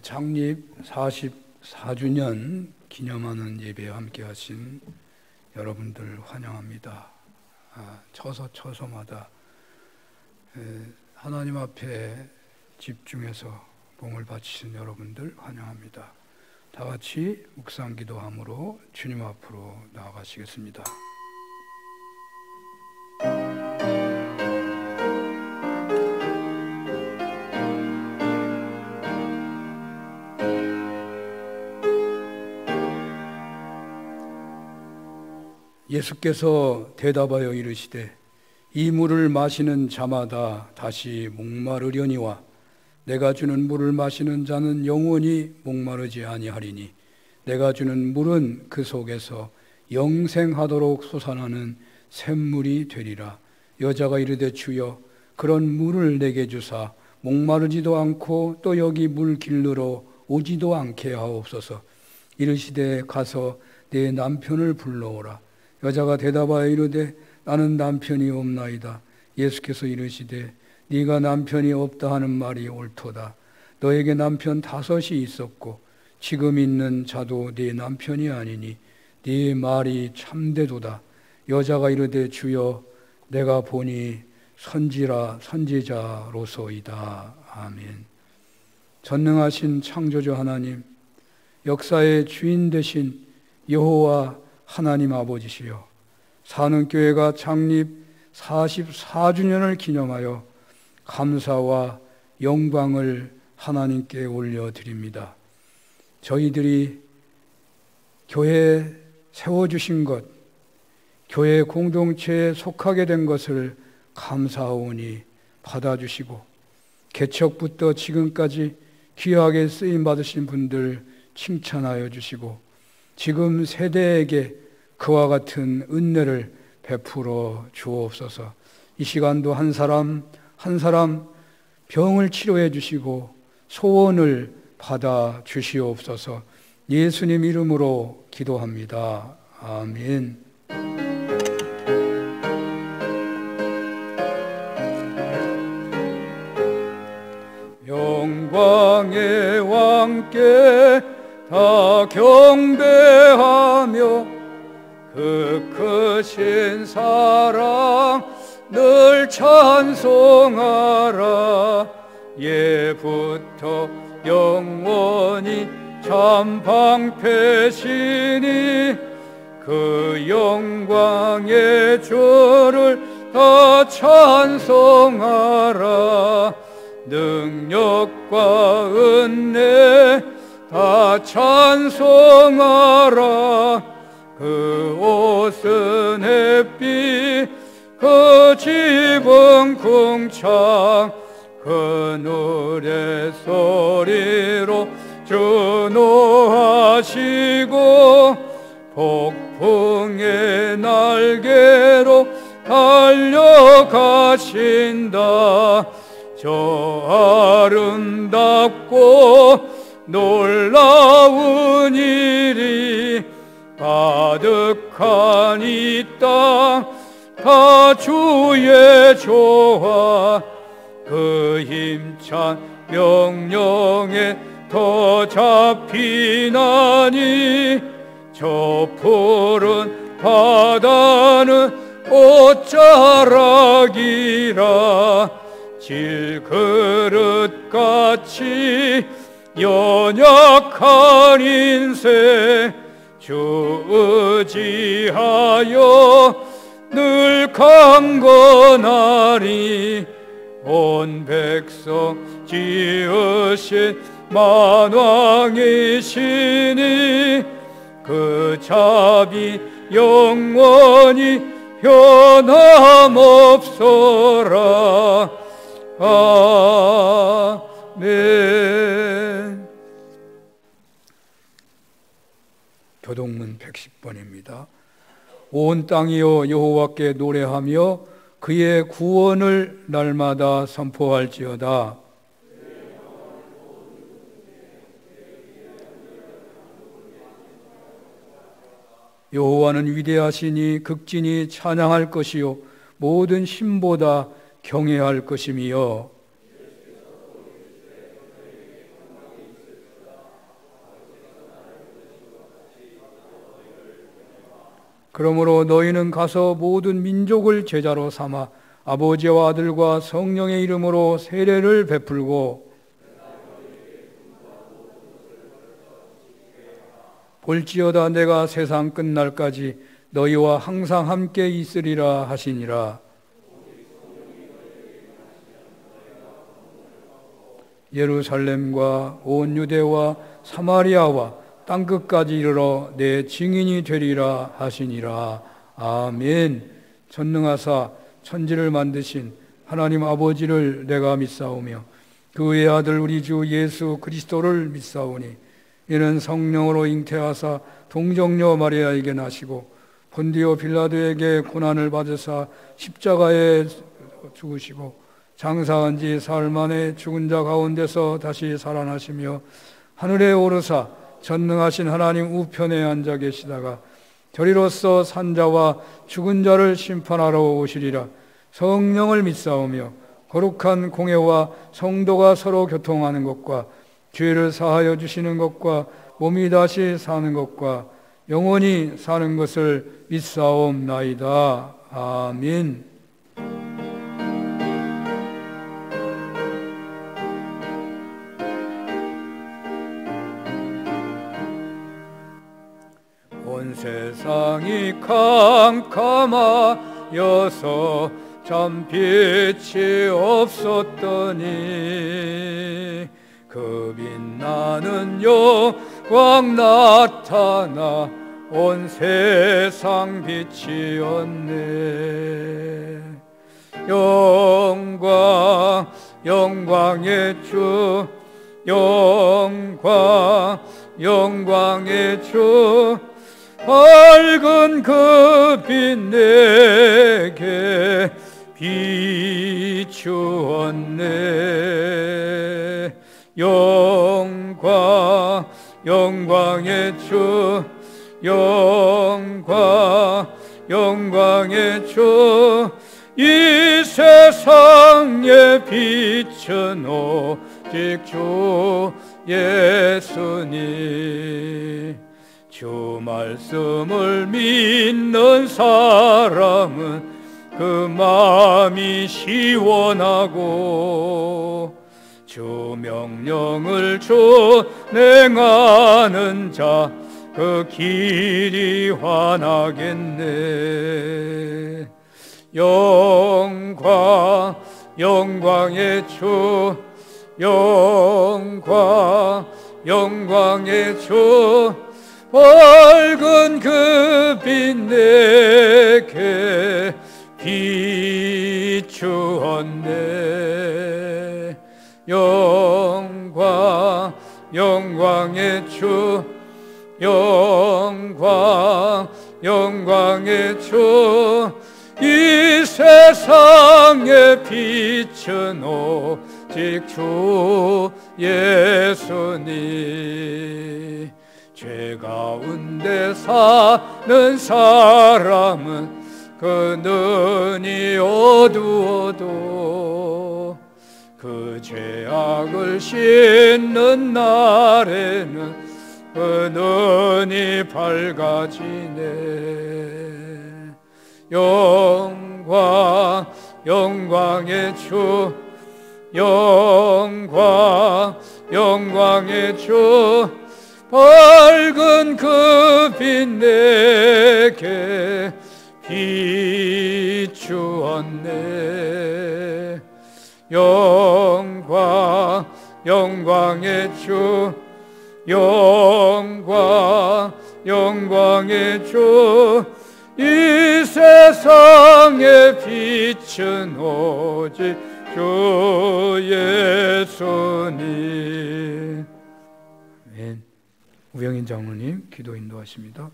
창립 44주년 기념하는 예배에 함께 하신 여러분들 환영합니다. 처소마다 하나님 앞에 집중해서 몸을 바치신 여러분들 환영합니다. 다 같이 묵상 기도함으로 주님 앞으로 나아가시겠습니다. 예수께서 대답하여 이르시되 이 물을 마시는 자마다 다시 목마르려니와 내가 주는 물을 마시는 자는 영원히 목마르지 아니하리니 내가 주는 물은 그 속에서 영생하도록 솟아나는 샘물이 되리라. 여자가 이르되 주여 그런 물을 내게 주사 목마르지도 않고 또 여기 물 길르러 오지도 않게 하옵소서. 이르시되 가서 내 남편을 불러오라. 여자가 대답하여 이르되 나는 남편이 없나이다. 예수께서 이르시되 네가 남편이 없다 하는 말이 옳도다. 너에게 남편 5이 있었고 지금 있는 자도 네 남편이 아니니 네 말이 참되도다. 여자가 이르되 주여 내가 보니 선지자로소이다. 아멘. 전능하신 창조주 하나님, 역사의 주인 되신 여호와 하나님 아버지시여, 사는교회가 창립 44주년을 기념하여 감사와 영광을 하나님께 올려드립니다. 저희들이 교회에 세워주신 것, 교회 공동체에 속하게 된 것을 감사하오니 받아주시고 개척부터 지금까지 귀하게 쓰임받으신 분들 칭찬하여 주시고 지금 세대에게 그와 같은 은혜를 베풀어 주옵소서. 이 시간도 한 사람 한 사람 병을 치료해 주시고 소원을 받아 주시옵소서. 예수님 이름으로 기도합니다. 아멘. 영광의 왕께 다 경배하며 그 크신 사랑 늘 찬송하라. 예부터 영원히 참 방패시니 그 영광의 주를 다 찬송하라. 능력과 은혜 다 찬송하라. 그 옷은 햇빛 그 집은 궁창 그 노래 소리로 주노하시고 폭풍의 날개로 달려가신다. 저 아름답고 놀라운 일이 가득한 이 땅 다 주의 조화 그 힘찬 명령에 더 잡히나니 저 푸른 바다는 옷자락이라. 질그릇같이 연약한 인생 주 의지하여 늘 강건하리. 온 백성 지으신 만왕이시니 그 자비 영원히 변함없어라. 아멘. 교동문 110번입니다. 온 땅이여 여호와께 노래하며 그의 구원을 날마다 선포할지어다. 여호와는 위대하시니 극진히 찬양할 것이요 모든 신보다 경외할 것임이요 그러므로 너희는 가서 모든 민족을 제자로 삼아 아버지와 아들과 성령의 이름으로 세례를 베풀고 볼지어다 내가 세상 끝날까지 너희와 항상 함께 있으리라 하시니라. 예루살렘과 온 유대와 사마리아와 땅끝까지 이르러 내 증인이 되리라 하시니라. 아멘. 전능하사 천지를 만드신 하나님 아버지를 내가 믿사오며 그의 아들 우리 주 예수 그리스도를 믿사오니 이는 성령으로 잉태하사 동정녀 마리아에게 나시고 본디오 빌라도에게 고난을 받으사 십자가에 죽으시고 장사한 지 사흘 만에 죽은 자 가운데서 다시 살아나시며 하늘에 오르사 전능하신 하나님 우편에 앉아 계시다가 저리로서 산자와 죽은 자를 심판하러 오시리라. 성령을 믿사오며 거룩한 공회와 성도가 서로 교통하는 것과 죄를 사하여 주시는 것과 몸이 다시 사는 것과 영원히 사는 것을 믿사옵나이다. 아멘. 온 세상이 캄캄하여서 참 빛이 없었더니 그 빛나는 영광 나타나 온 세상 빛이었네. 영광 영광의 주 영광 영광의 주 밝은 그 빛 내게 비추었네. 영광 영광의 주 영광 영광의 주 이 세상의 빛은 오직 주 예수님. 주 말씀을 믿는 사람은 그 마음이 시원하고 주 명령을 준행하는 자 그 길이 환하겠네. 영광 영광의 주 영광 영광의 주 밝은 그 빛 내게 비추었네. 영광 영광의 주 영광 영광의 주 이 세상의 빛은 오직 주 예수님. 죄 가운데 사는 사람은 그 눈이 어두워도 그 죄악을 씻는 날에는 그 눈이 밝아지네. 영광 영광의 주 영광 영광의 주 밝은 그 빛 내게 비추었네. 영광 영광의 주 영광 영광의 주 이 세상의 빛은 오직 주 예수님. 아멘. 우영인 장로님 기도 인도하십니다.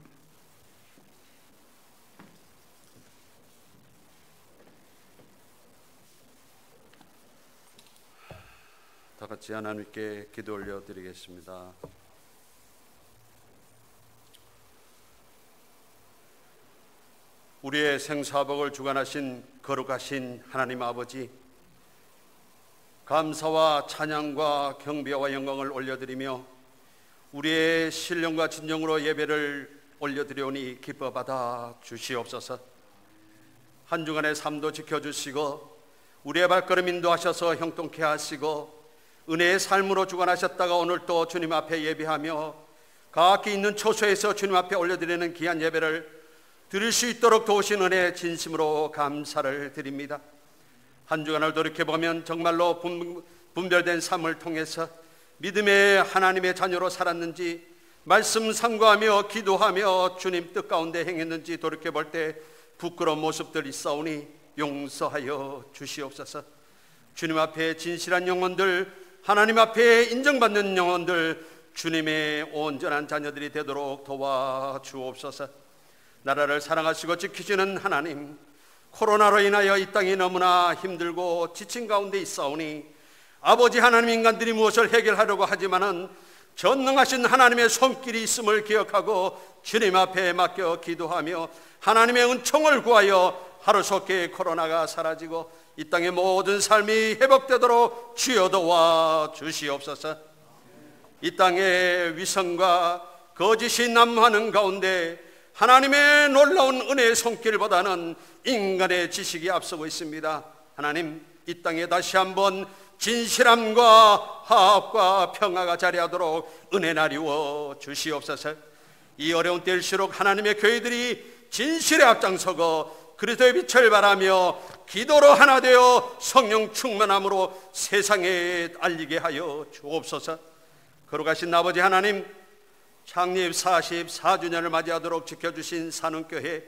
다 같이 하나님께 기도 올려드리겠습니다. 우리의 생사복을 주관하신 거룩하신 하나님 아버지, 감사와 찬양과 경배와 영광을 올려드리며 우리의 신령과 진정으로 예배를 올려드리오니 기뻐 받아 주시옵소서. 한 주간의 삶도 지켜주시고 우리의 발걸음 인도하셔서 형통케 하시고 은혜의 삶으로 주관하셨다가 오늘 또 주님 앞에 예배하며 각기 있는 처소에서 주님 앞에 올려드리는 귀한 예배를 드릴 수 있도록 도우신 은혜 진심으로 감사를 드립니다. 한 주간을 돌이켜보면 정말로 분별된 삶을 통해서 믿음의 하나님의 자녀로 살았는지, 말씀 상고하며 기도하며 주님 뜻 가운데 행했는지 돌이켜볼 때 부끄러운 모습들이 있사오니 용서하여 주시옵소서. 주님 앞에 진실한 영혼들, 하나님 앞에 인정받는 영혼들, 주님의 온전한 자녀들이 되도록 도와주옵소서. 나라를 사랑하시고 지키시는 하나님, 코로나로 인하여 이 땅이 너무나 힘들고 지친 가운데 있사오니 아버지 하나님, 인간들이 무엇을 해결하려고 하지만은 전능하신 하나님의 손길이 있음을 기억하고 주님 앞에 맡겨 기도하며 하나님의 은총을 구하여 하루속히 코로나가 사라지고 이 땅의 모든 삶이 회복되도록 주여 도와 주시옵소서. 이 땅의 위선과 거짓이 난무하는 가운데 하나님의 놀라운 은혜의 손길보다는 인간의 지식이 앞서고 있습니다. 하나님, 이 땅에 다시 한번 진실함과 화합과 평화가 자리하도록 은혜 나리워 주시옵소서. 이 어려운 때일수록 하나님의 교회들이 진실에 앞장서고 그리스도의 빛을 바라며 기도로 하나 되어 성령 충만함으로 세상에 알리게 하여 주옵소서. 거룩하신 아버지 하나님, 창립 44주년을 맞이하도록 지켜주신 산흥교회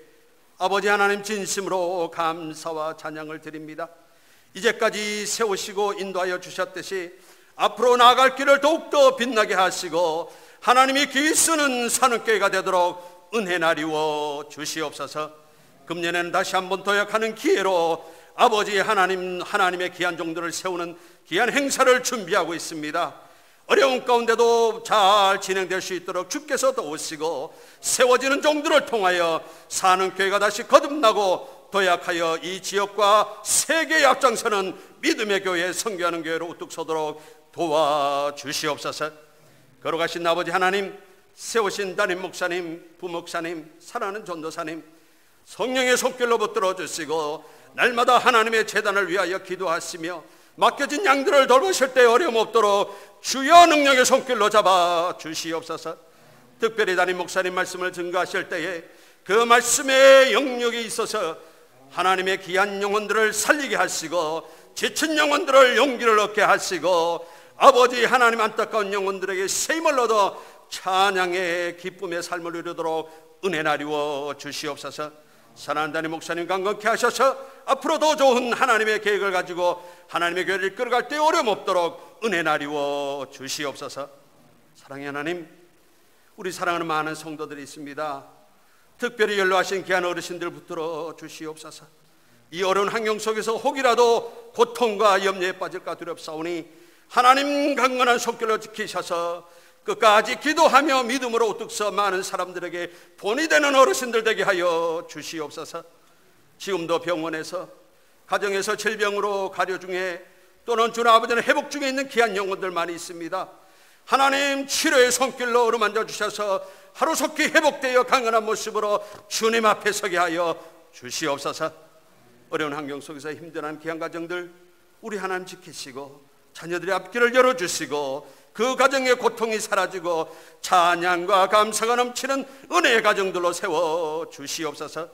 아버지 하나님, 진심으로 감사와 찬양을 드립니다. 이제까지 세우시고 인도하여 주셨듯이 앞으로 나아갈 길을 더욱더 빛나게 하시고 하나님이 귀 쓰는 산흥교회가 되도록 은혜 나리워 주시옵소서. 금년에는 다시 한번 도약하는 기회로 아버지 하나님, 하나님의 귀한 종들을 세우는 귀한 행사를 준비하고 있습니다. 어려운 가운데도 잘 진행될 수 있도록 주께서 도우시고 세워지는 종들을 통하여 산흥교회가 다시 거듭나고 도약하여 이 지역과 세계에 앞장서는 믿음의 교회, 선교하는 교회로 우뚝 서도록 도와주시옵소서. 거룩하신 아버지 하나님, 세우신 담임 목사님, 부목사님, 사랑하는 전도사님, 성령의 손길로 붙들어 주시고 날마다 하나님의 재단을 위하여 기도하시며 맡겨진 양들을 돌보실 때 어려움 없도록 주여 능력의 손길로 잡아 주시옵소서. 특별히 담임 목사님 말씀을 증거하실 때에 그 말씀의 영역에 있어서 하나님의 귀한 영혼들을 살리게 하시고 지친 영혼들을 용기를 얻게 하시고 아버지 하나님, 안타까운 영혼들에게 세임을 얻어 찬양의 기쁨의 삶을 누리도록 은혜 나리워 주시옵소서. 사랑하는 담임 목사님 강건케 하셔서 앞으로 더 좋은 하나님의 계획을 가지고 하나님의 교회를 끌어갈 때 어려움 없도록 은혜 나리워 주시옵소서. 사랑의 하나님, 우리 사랑하는 많은 성도들이 있습니다. 특별히 연로하신 귀한 어르신들 붙들어 주시옵소서. 이 어려운 환경 속에서 혹이라도 고통과 염려에 빠질까 두렵사오니 하나님 강건한 손길로 지키셔서 끝까지 기도하며 믿음으로 우뚝 서 많은 사람들에게 본이 되는 어르신들 되게 하여 주시옵소서. 지금도 병원에서, 가정에서 질병으로 가려 중에 또는 주나 아버지는 회복 중에 있는 귀한 영혼들 많이 있습니다. 하나님, 치료의 손길로 어루만져 주셔서 하루속히 회복되어 강건한 모습으로 주님 앞에 서게 하여 주시옵소서. 어려운 환경 속에서 힘든 귀한 가정들 우리 하나님 지키시고 자녀들의 앞길을 열어주시고 그 가정의 고통이 사라지고 찬양과 감사가 넘치는 은혜의 가정들로 세워주시옵소서.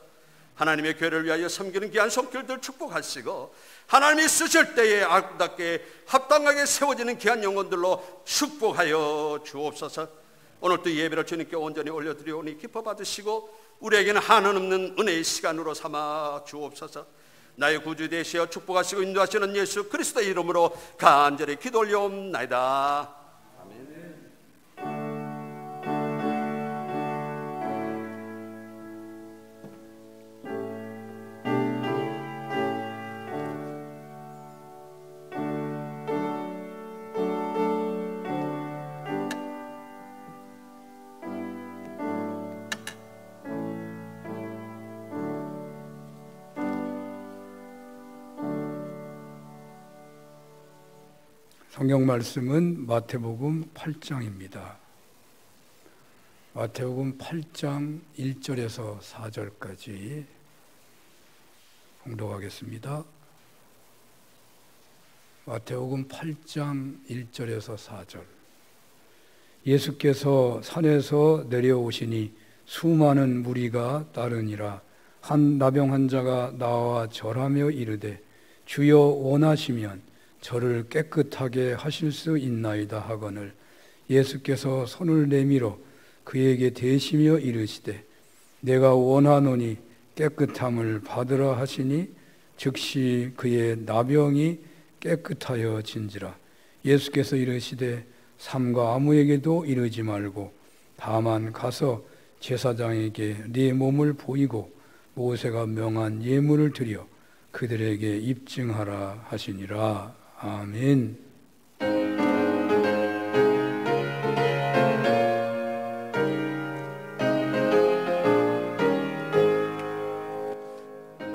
하나님의 교회를 위하여 섬기는 귀한 손길들 축복하시고 하나님이 쓰실 때에 아름답게 합당하게 세워지는 귀한 영혼들로 축복하여 주옵소서. 오늘도 예배를 주님께 온전히 올려드리오니 기뻐 받으시고 우리에게는 한없는 은혜의 시간으로 삼아 주옵소서. 나의 구주 되시어 축복하시고 인도하시는 예수 그리스도의 이름으로 간절히 기도 올려옵나이다. 성경 말씀은 마태복음 8장입니다. 마태복음 8장 1절에서 4절까지 봉독하겠습니다. 마태복음 8장 1절에서 4절. 예수께서 산에서 내려오시니 수많은 무리가 따르니라. 한 나병 환자가 나와 절하며 이르되 주여 원하시면 저를 깨끗하게 하실 수 있나이다 하거늘 예수께서 손을 내밀어 그에게 대시며 이르시되 내가 원하노니 깨끗함을 받으라 하시니 즉시 그의 나병이 깨끗하여 진지라. 예수께서 이르시되 삼가 아무에게도 이르지 말고 다만 가서 제사장에게 네 몸을 보이고 모세가 명한 예물을 드려 그들에게 입증하라 하시니라. 아멘.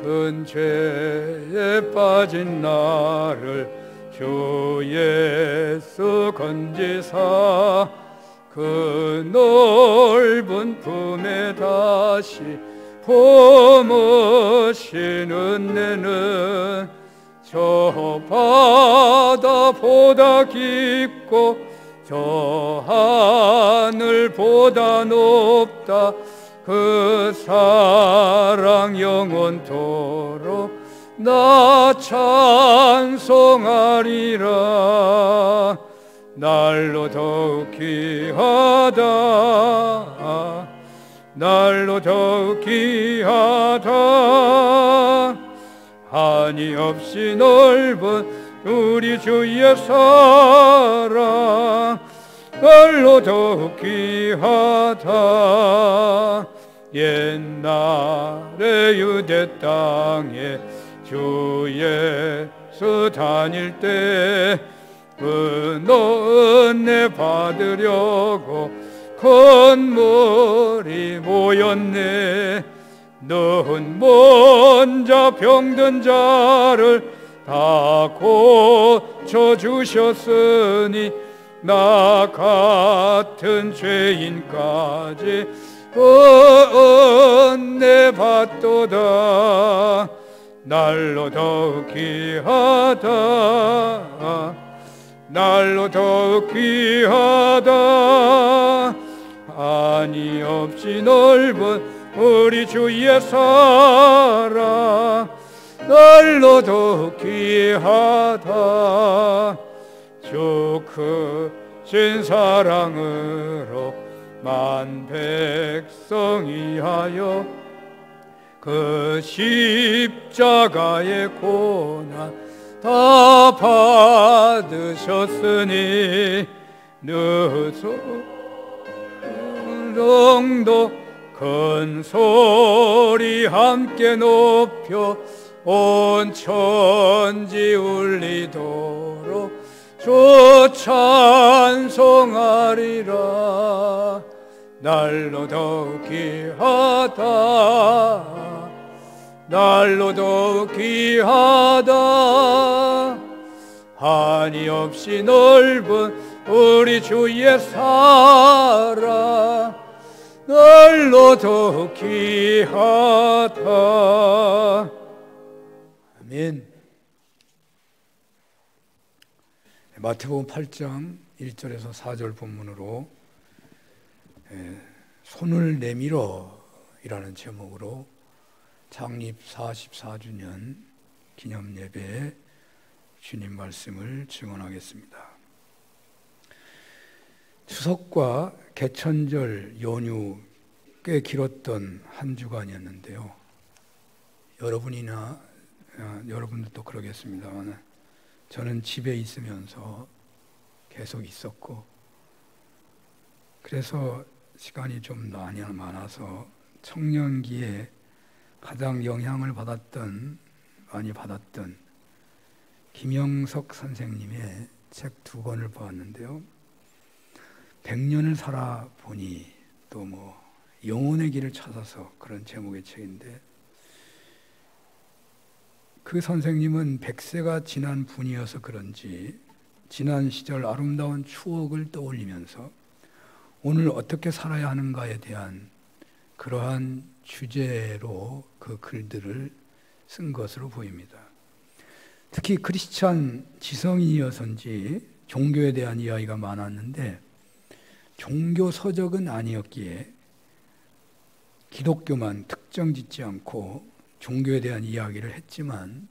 큰 죄에 빠진 나를 주 예수 건지사 그 넓은 품에 다시 품으시는 내는 저 바다보다 깊고 저 하늘보다 높다. 그 사랑 영원토록 나 찬송하리라. 날로 더욱 귀하다. 날로 더욱 귀하다. 한이 없이 넓은 우리 주의 사랑 날로 더욱 귀하다. 옛날에 유대 땅에 주 예수 다닐 때 그 은혜 받으려고 큰 무리 모였네. 너는 먼저 병든 자를 다 고쳐주셨으니 나 같은 죄인까지 은혜 받도다. 날로 더욱 귀하다. 날로 더욱 귀하다. 한이 없이 넓은 우리 주의 사랑 날로 더욱 귀하다. 주 크신 사랑으로 만 백성이 하여 그 십자가의 고난 다 받으셨으니 느 정도 큰 소리 함께 높여 온 천지 울리도록 주 찬송하리라. 날로 더욱 귀하다. 날로 더욱 귀하다. 한이 없이 넓은 우리 주의 사랑 날로 더욱 귀하다. 아멘. 마태복음 8장 1절에서 4절 본문으로 손을 내밀어 이라는 제목으로 창립 44주년 기념예배에 주님 말씀을 증언하겠습니다. 추석과 개천절 연휴 꽤 길었던 한 주간이었는데요. 여러분들도 그러겠습니다만 저는 집에 있으면서 계속 있었고 그래서 시간이 좀 많아서 청년기에 가장 영향을 많이 받았던 김영석 선생님의 책 2권을 보았는데요. 100년을 살아보니 또 영혼의 길을 찾아서 그런 제목의 책인데 그 선생님은 100세가 지난 분이어서 그런지 지난 시절 아름다운 추억을 떠올리면서 오늘 어떻게 살아야 하는가에 대한 그러한 주제로 그 글들을 쓴 것으로 보입니다. 특히 크리스찬 지성인이어서인지 종교에 대한 이야기가 많았는데 종교 서적은 아니었기에 기독교만 특정 짓지 않고 종교에 대한 이야기를 했지만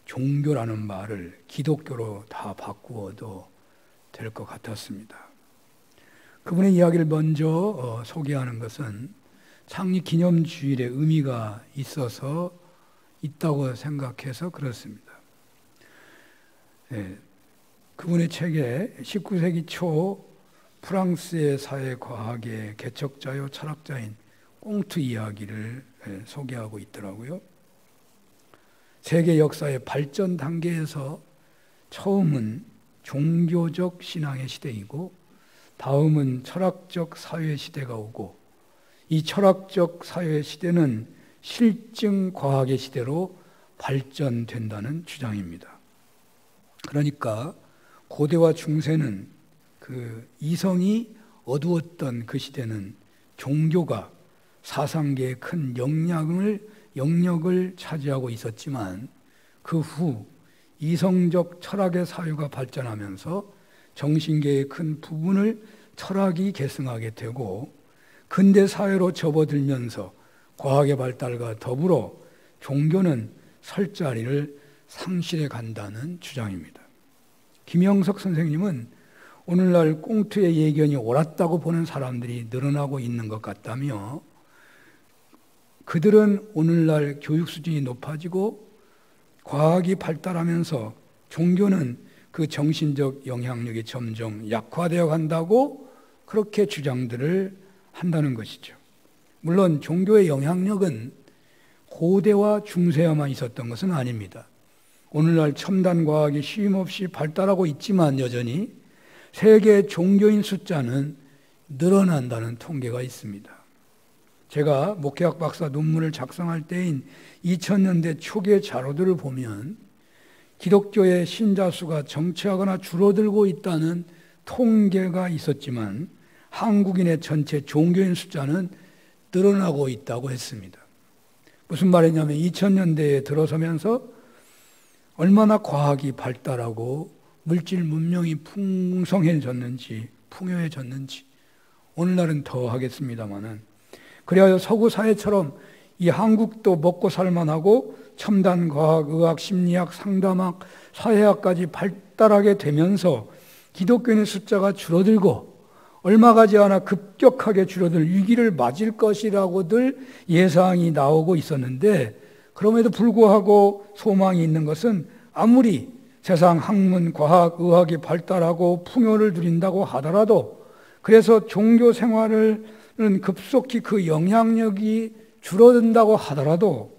종교라는 말을 기독교로 다 바꾸어도 될 것 같았습니다. 그분의 이야기를 먼저 소개하는 것은 창립기념주일의 의미가 있다고 생각해서 그렇습니다. 네, 그분의 책에 19세기 초 프랑스의 사회과학의 개척자요 철학자인 꽁트 이야기를 소개하고 있더라고요. 세계 역사의 발전 단계에서 처음은 종교적 신앙의 시대이고 다음은 철학적 사회 시대가 오고 이 철학적 사회 시대는 실증 과학의 시대로 발전된다는 주장입니다. 그러니까 고대와 중세는 그 이성이 어두웠던 그 시대는 종교가 사상계에 큰 영역을 차지하고 있었지만 그 후 이성적 철학의 사유가 발전하면서 정신계의 큰 부분을 철학이 계승하게 되고 근대 사회로 접어들면서 과학의 발달과 더불어 종교는 설 자리를 상실해 간다는 주장입니다. 김영석 선생님은 오늘날 꽁트의 예견이 옳았다고 보는 사람들이 늘어나고 있는 것 같다며 그들은 오늘날 교육 수준이 높아지고 과학이 발달하면서 종교는 그 정신적 영향력이 점점 약화되어 간다고 그렇게 주장들을 한다는 것이죠. 물론 종교의 영향력은 고대와 중세에만 있었던 것은 아닙니다. 오늘날 첨단 과학이 쉼없이 발달하고 있지만 여전히 세계 종교인 숫자는 늘어난다는 통계가 있습니다. 제가 목회학 박사 논문을 작성할 때인 2000년대 초기의 자료들을 보면 기독교의 신자 수가 정체하거나 줄어들고 있다는 통계가 있었지만 한국인의 전체 종교인 숫자는 늘어나고 있다고 했습니다. 무슨 말이냐면 2000년대에 들어서면서 얼마나 과학이 발달하고 물질 문명이 풍성해졌는지 풍요해졌는지 오늘날은 더 하겠습니다마는 그리하여 서구 사회처럼 이 한국도 먹고 살만하고 첨단 과학, 의학, 심리학, 상담학, 사회학까지 발달하게 되면서 기독교인의 숫자가 줄어들고 얼마 가지 않아 급격하게 줄어들 위기를 맞을 것이라고들 예상이 나오고 있었는데 그럼에도 불구하고 소망이 있는 것은 아무리 세상 학문, 과학, 의학이 발달하고 풍요를 누린다고 하더라도 그래서 종교 생활은 급속히 그 영향력이 줄어든다고 하더라도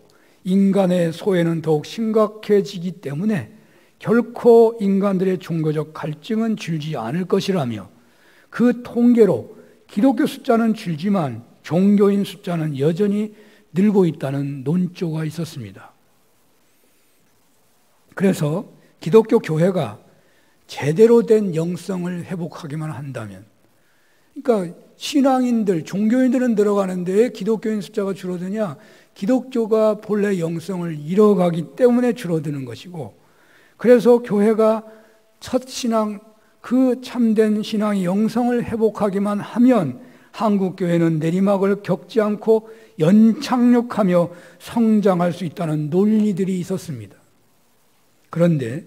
인간의 소외는 더욱 심각해지기 때문에 결코 인간들의 종교적 갈증은 줄지 않을 것이라며 그 통계로 기독교 숫자는 줄지만 종교인 숫자는 여전히 늘고 있다는 논조가 있었습니다. 그래서 기독교 교회가 제대로 된 영성을 회복하기만 한다면 그러니까 신앙인들, 종교인들은 늘어가는데 기독교인 숫자가 줄어드냐? 기독교가 본래 영성을 잃어가기 때문에 줄어드는 것이고 그래서 교회가 첫 신앙, 그 참된 신앙의 영성을 회복하기만 하면 한국 교회는 내리막을 겪지 않고 연착륙하며 성장할 수 있다는 논리들이 있었습니다. 그런데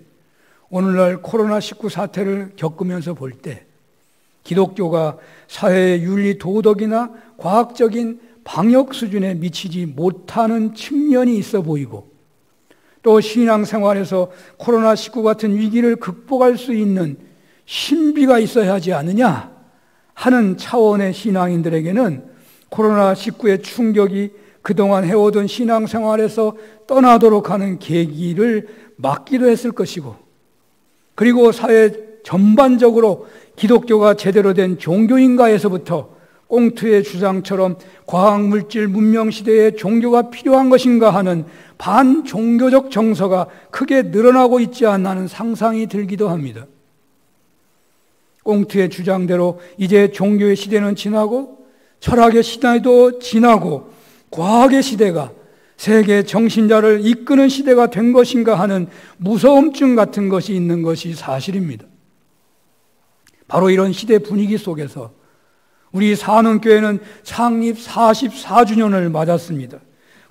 오늘날 코로나19 사태를 겪으면서 볼 때 기독교가 사회의 윤리 도덕이나 과학적인 방역 수준에 미치지 못하는 측면이 있어 보이고 또 신앙생활에서 코로나19 같은 위기를 극복할 수 있는 신비가 있어야 하지 않느냐 하는 차원의 신앙인들에게는 코로나19의 충격이 그동안 해오던 신앙생활에서 떠나도록 하는 계기를 막기도 했을 것이고 그리고 사회 전반적으로 기독교가 제대로 된 종교인가에서부터 꽁트의 주장처럼 과학물질 문명시대에 종교가 필요한 것인가 하는 반종교적 정서가 크게 늘어나고 있지 않나 하는 상상이 들기도 합니다. 꽁트의 주장대로 이제 종교의 시대는 지나고 철학의 시대도 지나고 과학의 시대가 세계 정신자를 이끄는 시대가 된 것인가 하는 무서움증 같은 것이 있는 것이 사실입니다. 바로 이런 시대 분위기 속에서 우리 산원교회는 창립 44주년을 맞았습니다.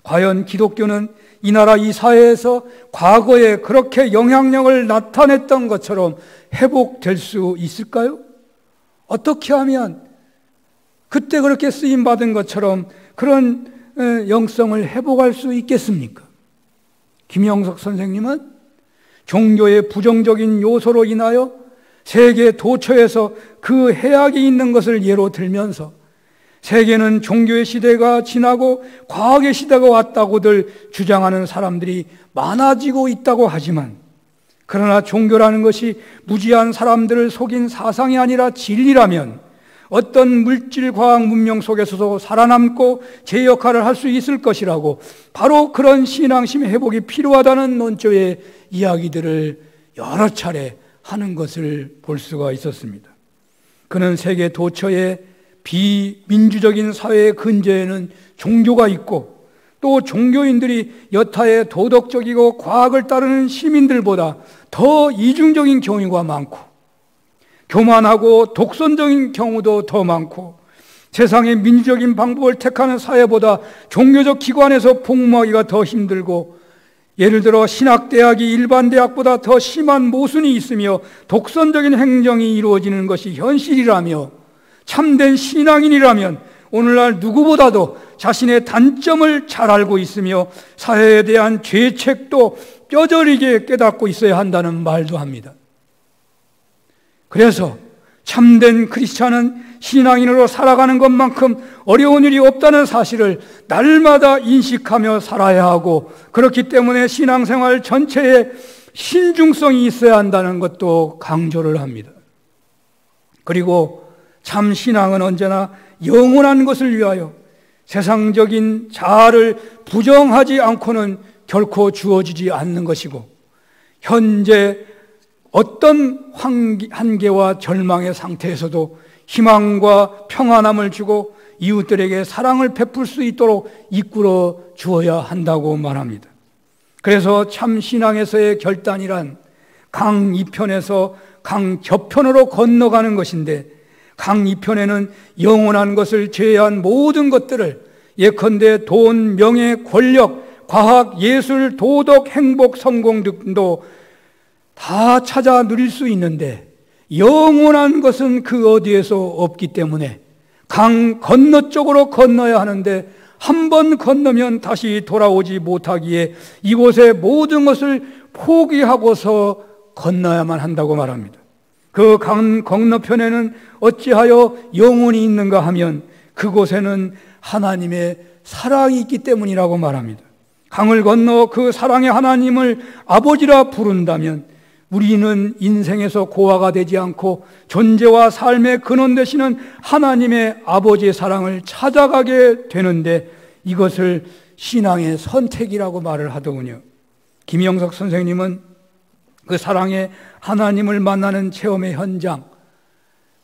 과연 기독교는 이 나라 이 사회에서 과거에 그렇게 영향력을 나타냈던 것처럼 회복될 수 있을까요? 어떻게 하면 그때 그렇게 쓰임받은 것처럼 그런 영성을 회복할 수 있겠습니까? 김영석 선생님은 종교의 부정적인 요소로 인하여 세계 도처에서 그 해악이 있는 것을 예로 들면서 세계는 종교의 시대가 지나고 과학의 시대가 왔다고들 주장하는 사람들이 많아지고 있다고 하지만, 그러나 종교라는 것이 무지한 사람들을 속인 사상이 아니라 진리라면 어떤 물질 과학 문명 속에서도 살아남고 제 역할을 할 수 있을 것이라고, 바로 그런 신앙심 회복이 필요하다는 논조의 이야기들을 여러 차례 하는 것을 볼 수가 있었습니다. 그는 세계 도처의 비민주적인 사회의 근저에는 종교가 있고, 또 종교인들이 여타의 도덕적이고 과학을 따르는 시민들보다 더 이중적인 경우가 많고, 교만하고 독선적인 경우도 더 많고, 세상의 민주적인 방법을 택하는 사회보다 종교적 기관에서 복무하기가 더 힘들고, 예를 들어 신학대학이 일반 대학보다 더 심한 모순이 있으며 독선적인 행정이 이루어지는 것이 현실이라며, 참된 신앙인이라면 오늘날 누구보다도 자신의 단점을 잘 알고 있으며 사회에 대한 죄책도 뼈저리게 깨닫고 있어야 한다는 말도 합니다. 그래서 참된 크리스찬은 신앙인으로 살아가는 것만큼 어려운 일이 없다는 사실을 날마다 인식하며 살아야 하고, 그렇기 때문에 신앙생활 전체에 신중성이 있어야 한다는 것도 강조를 합니다. 그리고 참 신앙은 언제나 영원한 것을 위하여 세상적인 자아를 부정하지 않고는 결코 주어지지 않는 것이고, 현재 어떤 한계와 절망의 상태에서도 희망과 평안함을 주고 이웃들에게 사랑을 베풀 수 있도록 이끌어 주어야 한다고 말합니다. 그래서 참 신앙에서의 결단이란 강이편에서 강저편으로 건너가는 것인데, 강이편에는 영원한 것을 제외한 모든 것들을, 예컨대 돈, 명예, 권력, 과학, 예술, 도덕, 행복, 성공 등도 다 찾아 누릴 수 있는데, 영원한 것은 그 어디에서 없기 때문에 강 건너쪽으로 건너야 하는데, 한 번 건너면 다시 돌아오지 못하기에 이곳의 모든 것을 포기하고서 건너야만 한다고 말합니다. 그 강 건너편에는 어찌하여 영혼이 있는가 하면 그곳에는 하나님의 사랑이 있기 때문이라고 말합니다. 강을 건너 그 사랑의 하나님을 아버지라 부른다면 우리는 인생에서 고아가 되지 않고 존재와 삶의 근원 되시는 하나님의 아버지의 사랑을 찾아가게 되는데, 이것을 신앙의 선택이라고 말을 하더군요. 김영석 선생님은 그 사랑의 하나님을 만나는 체험의 현장,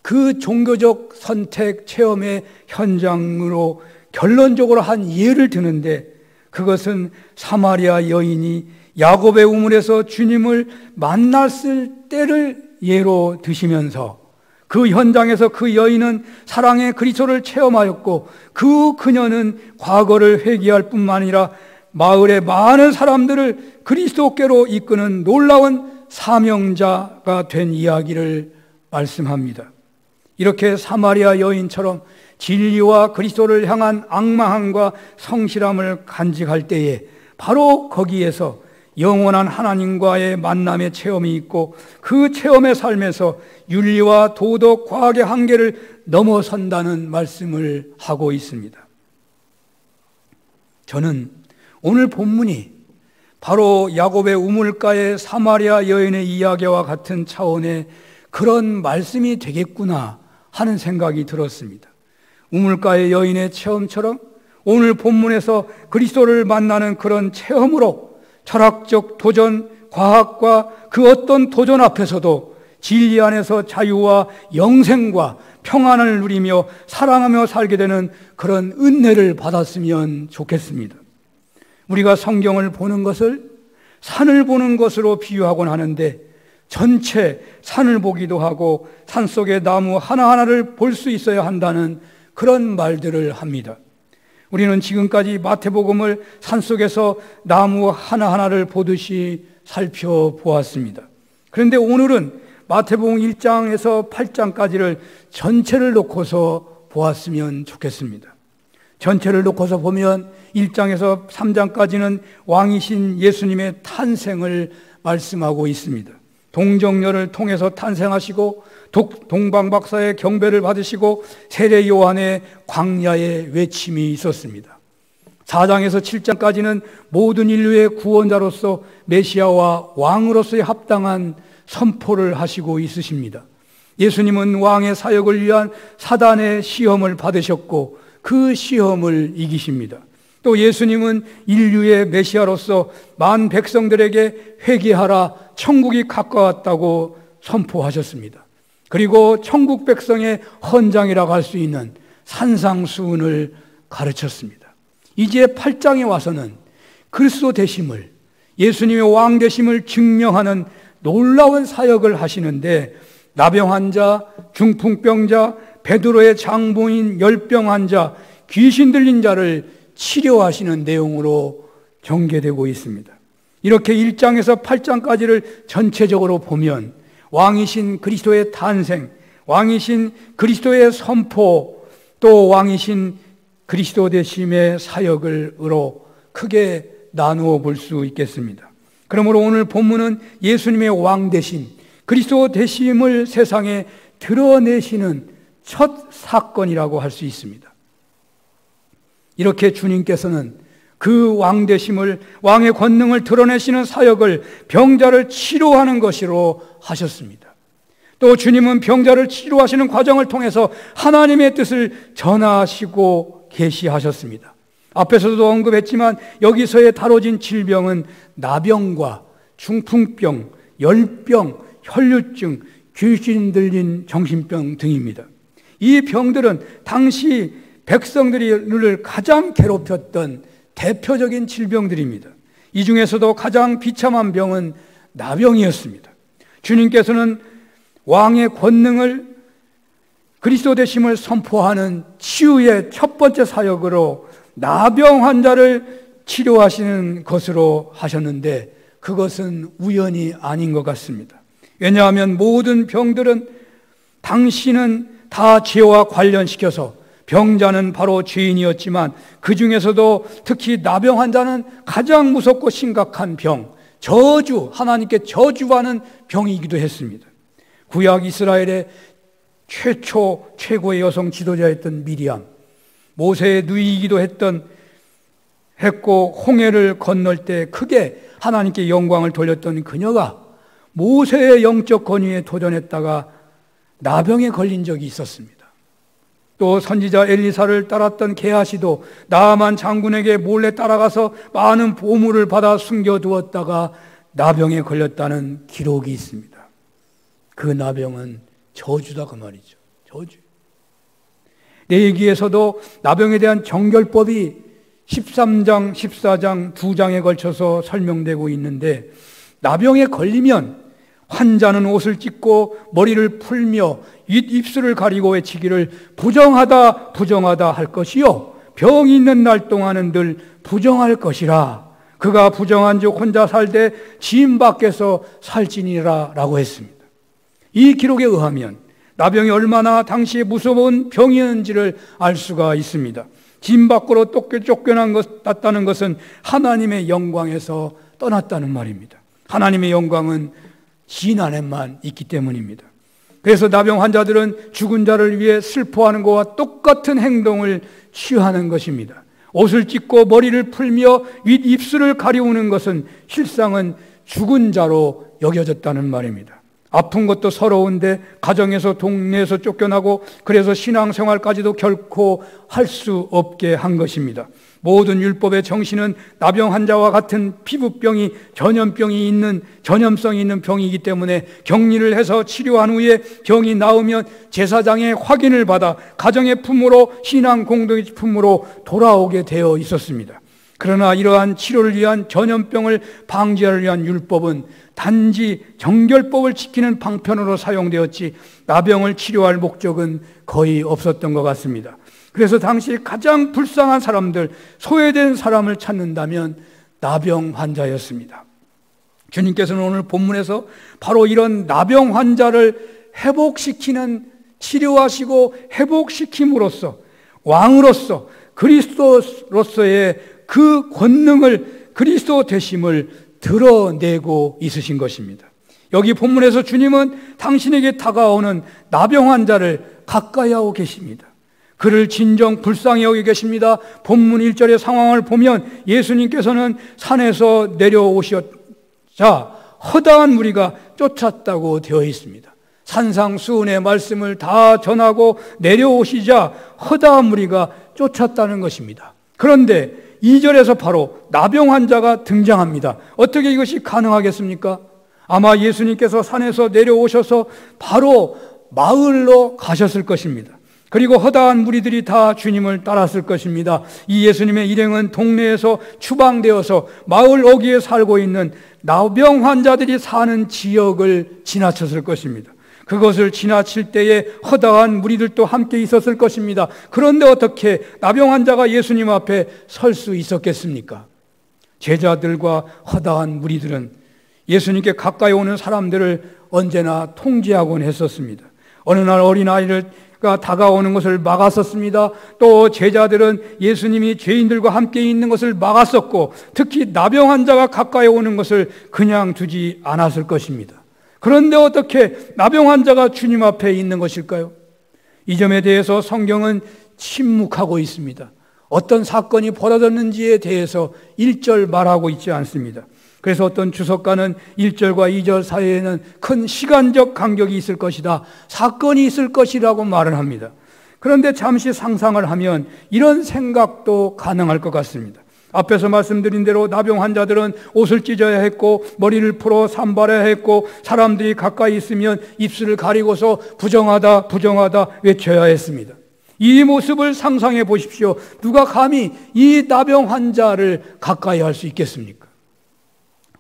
그 종교적 선택 체험의 현장으로 결론적으로 한 예를 드는데, 그것은 사마리아 여인이 야곱의 우물에서 주님을 만났을 때를 예로 드시면서, 그 현장에서 그 여인은 사랑의 그리스도를 체험하였고, 그 그녀는 과거를 회개할 뿐만 아니라 마을의 많은 사람들을 그리스도께로 이끄는 놀라운 사명자가 된 이야기를 말씀합니다. 이렇게 사마리아 여인처럼 진리와 그리스도를 향한 앙망함과 성실함을 간직할 때에 바로 거기에서 영원한 하나님과의 만남의 체험이 있고, 그 체험의 삶에서 윤리와 도덕, 과학의 한계를 넘어선다는 말씀을 하고 있습니다. 저는 오늘 본문이 바로 야곱의 우물가의 사마리아 여인의 이야기와 같은 차원의 그런 말씀이 되겠구나 하는 생각이 들었습니다. 우물가의 여인의 체험처럼 오늘 본문에서 그리스도를 만나는 그런 체험으로 철학적 도전, 과학과 그 어떤 도전 앞에서도 진리 안에서 자유와 영생과 평안을 누리며 사랑하며 살게 되는 그런 은혜를 받았으면 좋겠습니다. 우리가 성경을 보는 것을 산을 보는 것으로 비유하곤 하는데 전체 산을 보기도 하고 산속의 나무 하나하나를 볼 수 있어야 한다는 그런 말들을 합니다. 우리는 지금까지 마태복음을 산속에서 나무 하나하나를 보듯이 살펴보았습니다. 그런데 오늘은 마태복음 1장에서 8장까지를 전체를 놓고서 보았으면 좋겠습니다. 전체를 놓고서 보면 1장에서 3장까지는 왕이신 예수님의 탄생을 말씀하고 있습니다. 동정녀를 통해서 탄생하시고 동방박사의 경배를 받으시고 세례 요한의 광야의 외침이 있었습니다. 4장에서 7장까지는 모든 인류의 구원자로서 메시아와 왕으로서의 합당한 선포를 하시고 있으십니다. 예수님은 왕의 사역을 위한 사단의 시험을 받으셨고 그 시험을 이기십니다. 또 예수님은 인류의 메시아로서 만 백성들에게 회개하라, 천국이 가까웠다고 선포하셨습니다. 그리고 천국 백성의 헌장이라고 할 수 있는 산상수훈을 가르쳤습니다. 이제 8장에 와서는 그리스도 되심을, 예수님의 왕 되심을 증명하는 놀라운 사역을 하시는데 나병 환자, 중풍병자, 베드로의 장부인 열병 환자, 귀신 들린 자를 치료하시는 내용으로 전개되고 있습니다. 이렇게 1장에서 8장까지를 전체적으로 보면 왕이신 그리스도의 탄생, 왕이신 그리스도의 선포, 또 왕이신 그리스도 되심의 사역을로 크게 나누어 볼 수 있겠습니다. 그러므로 오늘 본문은 예수님의 왕 되심, 그리스도 되심을 세상에 드러내시는 첫 사건이라고 할 수 있습니다. 이렇게 주님께서는 그 왕 되심을, 왕의 권능을 드러내시는 사역을 병자를 치료하는 것으로 하셨습니다. 또 주님은 병자를 치료하시는 과정을 통해서 하나님의 뜻을 전하시고 계시하셨습니다. 앞에서도 언급했지만 여기서의 다뤄진 질병은 나병과 중풍병, 열병, 혈류증, 귀신 들린 정신병 등입니다. 이 병들은 당시 백성들을 가장 괴롭혔던 대표적인 질병들입니다. 이 중에서도 가장 비참한 병은 나병이었습니다. 주님께서는 왕의 권능을, 그리스도 되심을 선포하는 치유의 첫 번째 사역으로 나병 환자를 치료하시는 것으로 하셨는데 그것은 우연이 아닌 것 같습니다. 왜냐하면 모든 병들은 당신은 다 죄와 관련시켜서, 병자는 바로 죄인이었지만 그 중에서도 특히 나병 환자는 가장 무섭고 심각한 병, 저주, 하나님께 저주하는 병이기도 했습니다. 구약 이스라엘의 최고의 여성 지도자였던 미리암, 모세의 누이이기도 했고 홍해를 건널 때 크게 하나님께 영광을 돌렸던 그녀가 모세의 영적 권위에 도전했다가 나병에 걸린 적이 있었습니다. 또 선지자 엘리사를 따랐던 게하시도 나아만 장군에게 몰래 따라가서 많은 보물을 받아 숨겨두었다가 나병에 걸렸다는 기록이 있습니다. 그 나병은 저주다 그 말이죠. 저주. 레위기에서도 나병에 대한 정결법이 13장, 14장, 2장에 걸쳐서 설명되고 있는데 나병에 걸리면 환자는 옷을 찢고 머리를 풀며 입술을 가리고 외치기를 부정하다 부정하다 할 것이요 병이 있는 날 동안은 늘 부정할 것이라. 그가 부정한즉 혼자 살되 짐 밖에서 살지니라 라고 했습니다. 이 기록에 의하면 나병이 얼마나 당시에 무서운 병이었는지를 알 수가 있습니다. 짐 밖으로 쫓겨났다는 것은 하나님의 영광에서 떠났다는 말입니다. 하나님의 영광은 진 안에만 있기 때문입니다. 그래서 나병 환자들은 죽은 자를 위해 슬퍼하는 것과 똑같은 행동을 취하는 것입니다. 옷을 찢고 머리를 풀며 윗입술을 가리우는 것은 실상은 죽은 자로 여겨졌다는 말입니다. 아픈 것도 서러운데 가정에서 동네에서 쫓겨나고 그래서 신앙생활까지도 결코 할 수 없게 한 것입니다. 모든 율법의 정신은 나병 환자와 같은 피부병이 전염성이 있는 병이기 때문에 격리를 해서 치료한 후에 병이 나으면 제사장의 확인을 받아 가정의 품으로 신앙 공동의 품으로 돌아오게 되어 있었습니다. 그러나 이러한 치료를 위한 전염병을 방지하기 위한 율법은 단지 정결법을 지키는 방편으로 사용되었지 나병을 치료할 목적은 거의 없었던 것 같습니다. 그래서 당시 가장 불쌍한 사람들, 소외된 사람을 찾는다면 나병 환자였습니다. 주님께서는 오늘 본문에서 바로 이런 나병 환자를 회복시키는, 치료하시고 회복시킴으로써 왕으로서 그리스도로서의 그 권능을, 그리스도 되심을 드러내고 있으신 것입니다. 여기 본문에서 주님은 당신에게 다가오는 나병 환자를 가까이 하고 계십니다. 그를 진정 불쌍히 여기 계십니다. 본문 1절의 상황을 보면 예수님께서는 산에서 내려오셨자 허다한 무리가 쫓았다고 되어 있습니다. 산상수훈의 말씀을 다 전하고 내려오시자 허다한 무리가 쫓았다는 것입니다. 그런데 2절에서 바로 나병 환자가 등장합니다. 어떻게 이것이 가능하겠습니까? 아마 예수님께서 산에서 내려오셔서 바로 마을로 가셨을 것입니다. 그리고 허다한 무리들이 다 주님을 따랐을 것입니다. 이 예수님의 일행은 동네에서 추방되어서 마을 어귀에 살고 있는 나병 환자들이 사는 지역을 지나쳤을 것입니다. 그것을 지나칠 때에 허다한 무리들도 함께 있었을 것입니다. 그런데 어떻게 나병 환자가 예수님 앞에 설 수 있었겠습니까? 제자들과 허다한 무리들은 예수님께 가까이 오는 사람들을 언제나 통제하곤 했었습니다. 어느 날 어린아이가 다가오는 것을 막았었습니다. 또 제자들은 예수님이 죄인들과 함께 있는 것을 막았었고, 특히 나병 환자가 가까이 오는 것을 그냥 두지 않았을 것입니다. 그런데 어떻게 나병 환자가 주님 앞에 있는 것일까요? 이 점에 대해서 성경은 침묵하고 있습니다. 어떤 사건이 벌어졌는지에 대해서 1절 말하고 있지 않습니다. 그래서 어떤 주석가는 1절과 2절 사이에는 큰 시간적 간격이 있을 것이다, 사건이 있을 것이라고 말을 합니다. 그런데 잠시 상상을 하면 이런 생각도 가능할 것 같습니다. 앞에서 말씀드린 대로 나병 환자들은 옷을 찢어야 했고 머리를 풀어 산발해야 했고 사람들이 가까이 있으면 입술을 가리고서 부정하다 부정하다 외쳐야 했습니다. 이 모습을 상상해 보십시오. 누가 감히 이 나병 환자를 가까이 할 수 있겠습니까?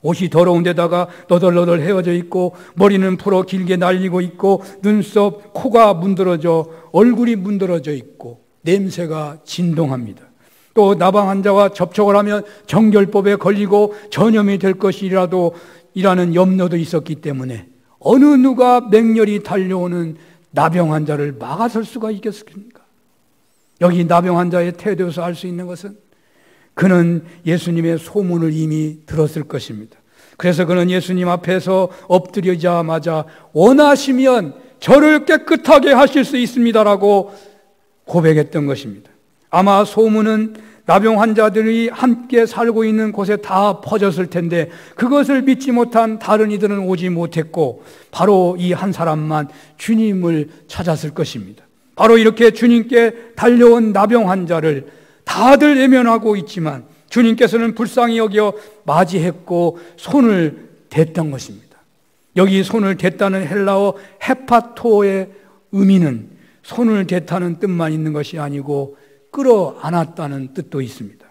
옷이 더러운 데다가 너덜너덜 헤어져 있고 머리는 풀어 길게 날리고 있고 눈썹, 코가 문드러져 얼굴이 문드러져 있고 냄새가 진동합니다. 또 나병 환자와 접촉을 하면 정결법에 걸리고 전염이 될 것이라도 이라는 염려도 있었기 때문에 어느 누가 맹렬히 달려오는 나병 환자를 막아설 수가 있겠습니까? 여기 나병 환자의 태도에서 알 수 있는 것은 그는 예수님의 소문을 이미 들었을 것입니다. 그래서 그는 예수님 앞에서 엎드리자마자 원하시면 저를 깨끗하게 하실 수 있습니다라고 고백했던 것입니다. 아마 소문은 나병 환자들이 함께 살고 있는 곳에 다 퍼졌을 텐데 그것을 믿지 못한 다른 이들은 오지 못했고 바로 이 한 사람만 주님을 찾았을 것입니다. 바로 이렇게 주님께 달려온 나병 환자를 다들 외면하고 있지만 주님께서는 불쌍히 여겨 맞이했고 손을 댔던 것입니다. 여기 손을 댔다는 헬라어 헤파토의 의미는 손을 댔다는 뜻만 있는 것이 아니고 끌어안았다는 뜻도 있습니다.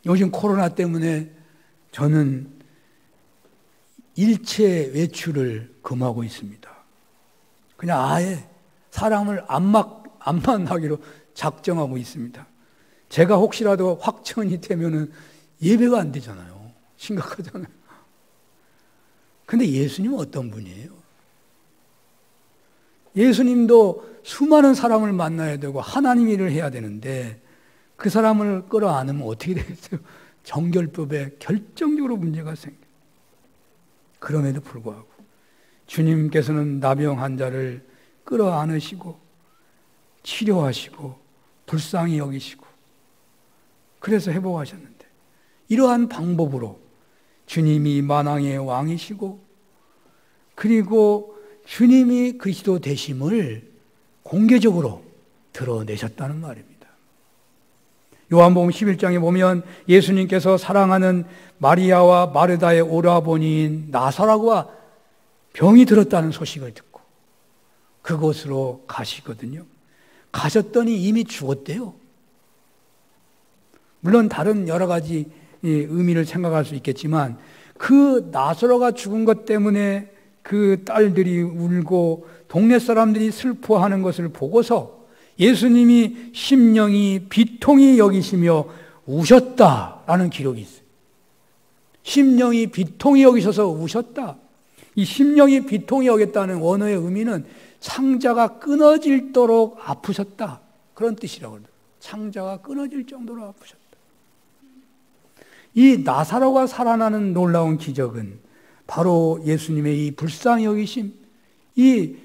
요즘 코로나 때문에 저는 일체 외출을 금하고 있습니다. 그냥 아예 사람을 안 만나기로 작정하고 있습니다. 제가 혹시라도 확천이 되면은 예배가 안 되잖아요. 심각하잖아요. 근데 예수님은 어떤 분이에요? 예수님도 수많은 사람을 만나야 되고 하나님 일을 해야 되는데 그 사람을 끌어안으면 어떻게 되겠어요? 정결법에 결정적으로 문제가 생겨요. 그럼에도 불구하고 주님께서는 나병 환자를 끌어안으시고 치료하시고 불쌍히 여기시고 그래서 회복하셨는데 이러한 방법으로 주님이 만왕의 왕이시고 그리고 주님이 그리스도 되심을 공개적으로 드러내셨다는 말입니다. 요한복음 11장에 보면 예수님께서 사랑하는 마리아와 마르다의 오라버니인 나사로가 병이 들었다는 소식을 듣고 그곳으로 가시거든요. 가셨더니 이미 죽었대요. 물론 다른 여러 가지 의미를 생각할 수 있겠지만 그 나사로가 죽은 것 때문에 그 딸들이 울고 동네 사람들이 슬퍼하는 것을 보고서 예수님이 심령이 비통히 여기시며 우셨다라는 기록이 있어요. 심령이 비통히 여기셔서 우셨다. 이 심령이 비통히 여겼다는 원어의 의미는 창자가 끊어질도록 아프셨다, 그런 뜻이라고 합니다. 창자가 끊어질 정도로 아프셨다. 이 나사로가 살아나는 놀라운 기적은 바로 예수님의 이 불쌍히 여기심, 이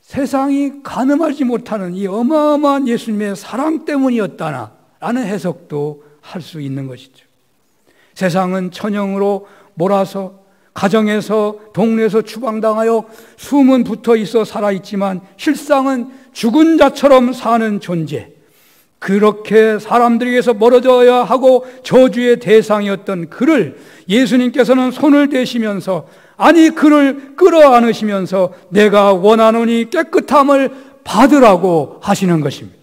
세상이 가늠하지 못하는 이 어마어마한 예수님의 사랑 때문이었다라는 해석도 할 수 있는 것이죠. 세상은 천형으로 몰아서 가정에서 동네에서 추방당하여 숨은 붙어 있어 살아있지만 실상은 죽은 자처럼 사는 존재, 그렇게 사람들에게서 멀어져야 하고 저주의 대상이었던 그를 예수님께서는 손을 대시면서, 아니 그를 끌어안으시면서 내가 원하노니 깨끗함을 받으라고 하시는 것입니다.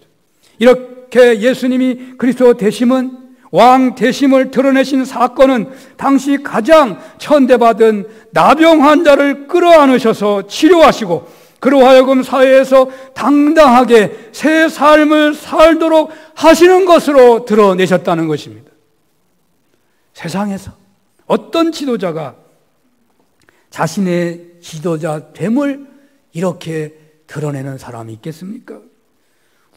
이렇게 예수님이 그리스도 되심은, 왕 되심을 드러내신 사건은 당시 가장 천대받은 나병 환자를 끌어안으셔서 치료하시고 그로 하여금 사회에서 당당하게 새 삶을 살도록 하시는 것으로 드러내셨다는 것입니다. 세상에서 어떤 지도자가 자신의 지도자 됨을 이렇게 드러내는 사람이 있겠습니까?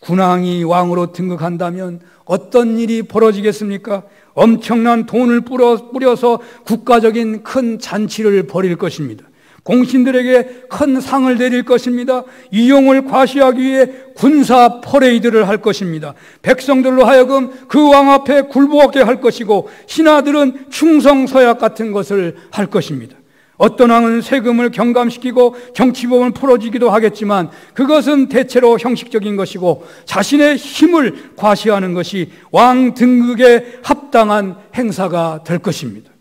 군왕이 왕으로 등극한다면 어떤 일이 벌어지겠습니까? 엄청난 돈을 뿌려서 국가적인 큰 잔치를 벌일 것입니다. 공신들에게 큰 상을 내릴 것입니다. 이용을 과시하기 위해 군사 퍼레이드를 할 것입니다. 백성들로 하여금 그 왕 앞에 굴복하게 할 것이고 신하들은 충성서약 같은 것을 할 것입니다. 어떤 왕은 세금을 경감시키고 정치범을 풀어주기도 하겠지만 그것은 대체로 형식적인 것이고 자신의 힘을 과시하는 것이 왕 등극에 합당한 행사가 될 것입니다.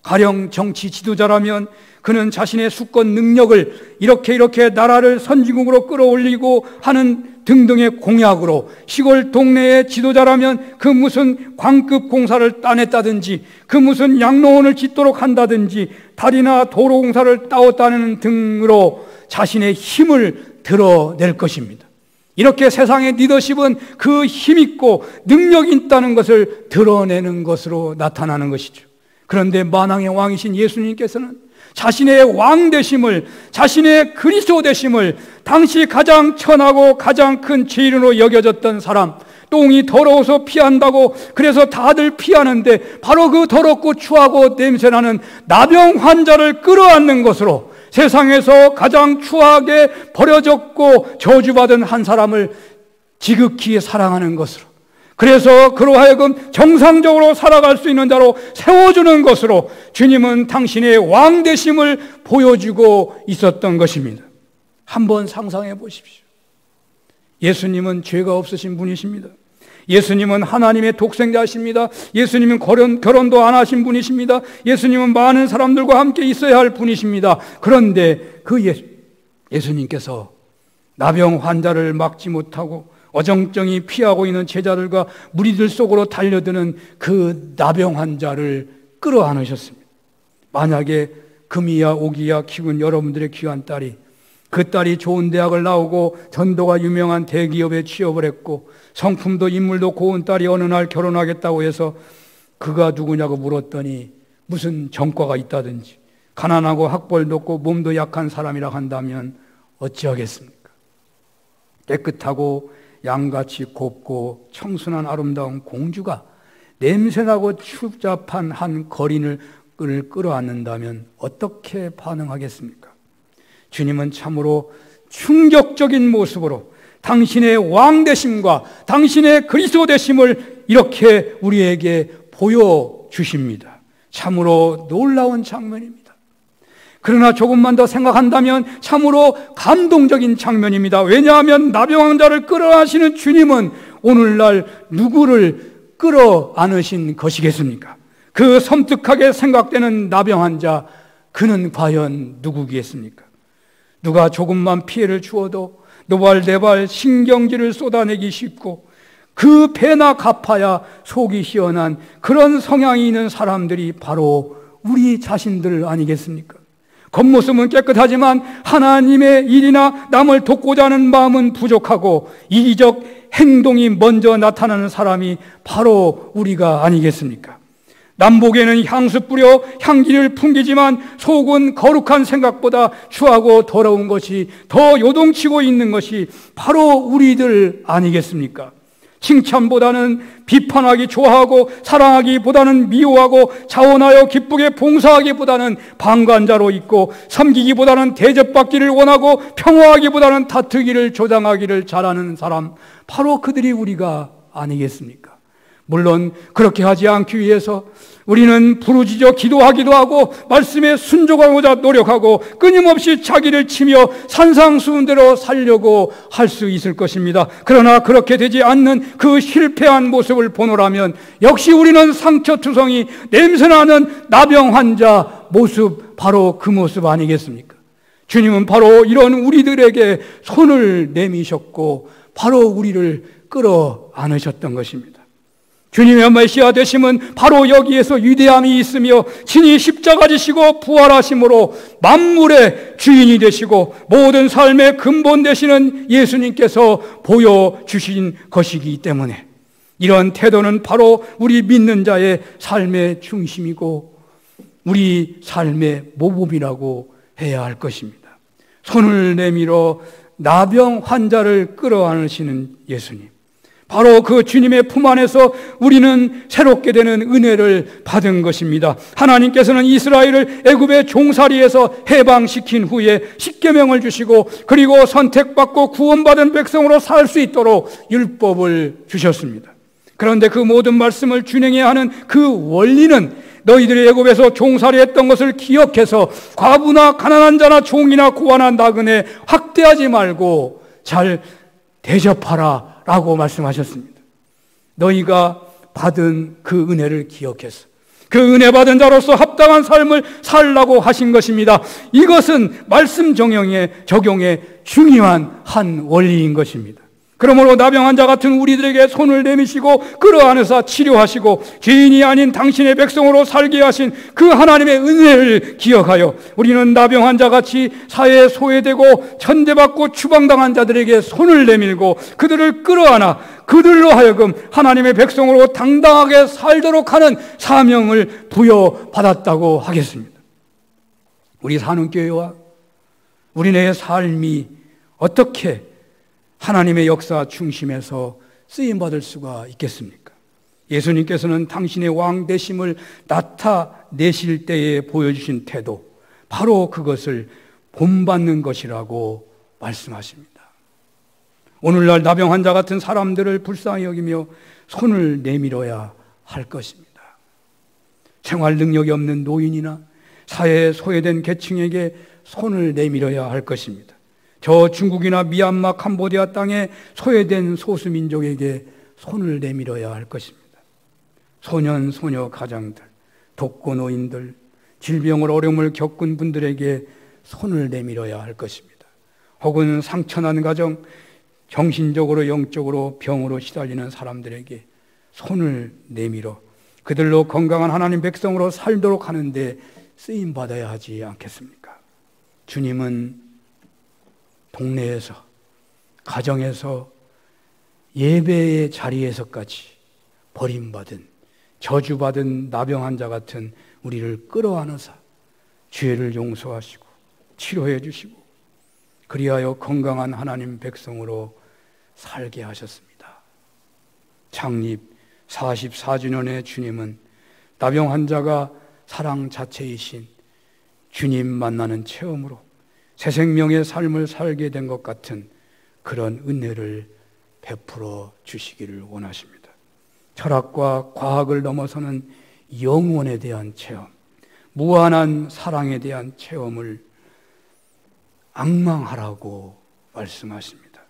가령 정치 지도자라면 그는 자신의 수권 능력을 이렇게 나라를 선진국으로 끌어올리고 하는 등등의 공약으로, 시골 동네의 지도자라면 그 무슨 광급 공사를 따냈다든지 그 무슨 양로원을 짓도록 한다든지 다리나 도로 공사를 따왔다는 등으로 자신의 힘을 드러낼 것입니다. 이렇게 세상의 리더십은 그 힘있고 능력이 있다는 것을 드러내는 것으로 나타나는 것이죠. 그런데 만왕의 왕이신 예수님께서는 자신의 왕 되심을, 자신의 그리스도 되심을 당시 가장 천하고 가장 큰 죄인으로 여겨졌던 사람, 똥이 더러워서 피한다고 그래서 다들 피하는데 바로 그 더럽고 추하고 냄새나는 나병 환자를 끌어안는 것으로 세상에서 가장 추하게 버려졌고 저주받은 한 사람을 지극히 사랑하는 것으로, 그래서 그로 하여금 정상적으로 살아갈 수 있는 자로 세워주는 것으로 주님은 당신의 왕 되심을 보여주고 있었던 것입니다. 한번 상상해 보십시오. 예수님은 죄가 없으신 분이십니다. 예수님은 하나님의 독생자이십니다. 예수님은 결혼도 안 하신 분이십니다. 예수님은 많은 사람들과 함께 있어야 할 분이십니다. 그런데 그 예수님께서 나병 환자를 막지 못하고 어정쩡히 피하고 있는 제자들과 무리들 속으로 달려드는 그 나병 환자를 끌어안으셨습니다. 만약에 금이야 오기야 키운 여러분들의 귀한 딸이, 그 딸이 좋은 대학을 나오고 전도가 유명한 대기업에 취업을 했고 성품도 인물도 고운 딸이 어느 날 결혼하겠다고 해서 그가 누구냐고 물었더니 무슨 전과가 있다든지 가난하고 학벌도 없고 몸도 약한 사람이라 한다면 어찌하겠습니까? 깨끗하고 양같이 곱고 청순한 아름다운 공주가 냄새나고 추잡한 한 거린을 끌어안는다면 어떻게 반응하겠습니까? 주님은 참으로 충격적인 모습으로 당신의 왕 되심과 당신의 그리스도 되심을 이렇게 우리에게 보여주십니다. 참으로 놀라운 장면입니다. 그러나 조금만 더 생각한다면 참으로 감동적인 장면입니다. 왜냐하면 나병환자를 끌어안으시는 주님은 오늘날 누구를 끌어안으신 것이겠습니까? 그 섬뜩하게 생각되는 나병환자, 그는 과연 누구겠습니까? 누가 조금만 피해를 주어도 노발대발 신경질을 쏟아내기 쉽고 그 배나 갚아야 속이 시원한 그런 성향이 있는 사람들이 바로 우리 자신들 아니겠습니까? 겉모습은 깨끗하지만 하나님의 일이나 남을 돕고자 하는 마음은 부족하고 이기적 행동이 먼저 나타나는 사람이 바로 우리가 아니겠습니까? 남보기에는 향수 뿌려 향기를 풍기지만 속은 거룩한 생각보다 추하고 더러운 것이 더 요동치고 있는 것이 바로 우리들 아니겠습니까? 칭찬보다는 비판하기 좋아하고 사랑하기보다는 미워하고 자원하여 기쁘게 봉사하기보다는 방관자로 있고 섬기기보다는 대접받기를 원하고 평화하기보다는 다투기를 조장하기를 잘하는 사람, 바로 그들이 우리가 아니겠습니까? 물론 그렇게 하지 않기 위해서 우리는 부르짖어 기도하기도 하고 말씀에 순종하고자 노력하고 끊임없이 자기를 치며 산상수훈대로 살려고 할 수 있을 것입니다. 그러나 그렇게 되지 않는 그 실패한 모습을 보노라면 역시 우리는 상처투성이 냄새나는 나병 환자 모습, 바로 그 모습 아니겠습니까? 주님은 바로 이런 우리들에게 손을 내미셨고 바로 우리를 끌어안으셨던 것입니다. 주님의 메시아 되심은 바로 여기에서 위대함이 있으며 친히 십자가 지시고 부활하심으로 만물의 주인이 되시고 모든 삶의 근본 되시는 예수님께서 보여주신 것이기 때문에 이런 태도는 바로 우리 믿는 자의 삶의 중심이고 우리 삶의 모범이라고 해야 할 것입니다. 손을 내밀어 나병 환자를 끌어안으시는 예수님, 바로 그 주님의 품 안에서 우리는 새롭게 되는 은혜를 받은 것입니다. 하나님께서는 이스라엘을 애굽의 종살이에서 해방시킨 후에 십계명을 주시고 그리고 선택받고 구원받은 백성으로 살 수 있도록 율법을 주셨습니다. 그런데 그 모든 말씀을 준행해야 하는 그 원리는 너희들이 애굽에서 종살이했던 것을 기억해서 과부나 가난한 자나 종이나 고아나 나그네 학대하지 말고 잘 대접하라 라고 말씀하셨습니다. 너희가 받은 그 은혜를 기억해서 그 은혜 받은 자로서 합당한 삶을 살라고 하신 것입니다. 이것은 말씀 적용의 중요한 한 원리인 것입니다. 그러므로 나병 환자 같은 우리들에게 손을 내미시고 끌어안으사 치료하시고 죄인이 아닌 당신의 백성으로 살게 하신 그 하나님의 은혜를 기억하여 우리는 나병 환자같이 사회에 소외되고 천대받고 추방당한 자들에게 손을 내밀고 그들을 끌어안아 그들로 하여금 하나님의 백성으로 당당하게 살도록 하는 사명을 부여받았다고 하겠습니다. 우리 산운교회와 우리네의 삶이 어떻게 하나님의 역사 중심에서 쓰임받을 수가 있겠습니까? 예수님께서는 당신의 왕 되심을 나타내실 때에 보여주신 태도, 바로 그것을 본받는 것이라고 말씀하십니다. 오늘날 나병 환자 같은 사람들을 불쌍히 여기며 손을 내밀어야 할 것입니다. 생활 능력이 없는 노인이나 사회에 소외된 계층에게 손을 내밀어야 할 것입니다. 저 중국이나 미얀마, 캄보디아 땅에 소외된 소수민족에게 손을 내밀어야 할 것입니다. 소년, 소녀 가장들, 독거노인들, 질병을 어려움을 겪은 분들에게 손을 내밀어야 할 것입니다. 혹은 상처난 가정, 정신적으로 영적으로 병으로 시달리는 사람들에게 손을 내밀어 그들로 건강한 하나님 백성으로 살도록 하는데 쓰임받아야 하지 않겠습니까? 주님은 동네에서, 가정에서, 예배의 자리에서까지 버림받은, 저주받은 나병 환자 같은 우리를 끌어안으사 죄를 용서하시고 치료해 주시고 그리하여 건강한 하나님 백성으로 살게 하셨습니다. 창립 44주년의 주님은 나병 환자가 사랑 자체이신 주님 만나는 체험으로 새 생명의 삶을 살게 된 것 같은 그런 은혜를 베풀어 주시기를 원하십니다. 철학과 과학을 넘어서는 영원에 대한 체험, 무한한 사랑에 대한 체험을 앙망하라고 말씀하십니다.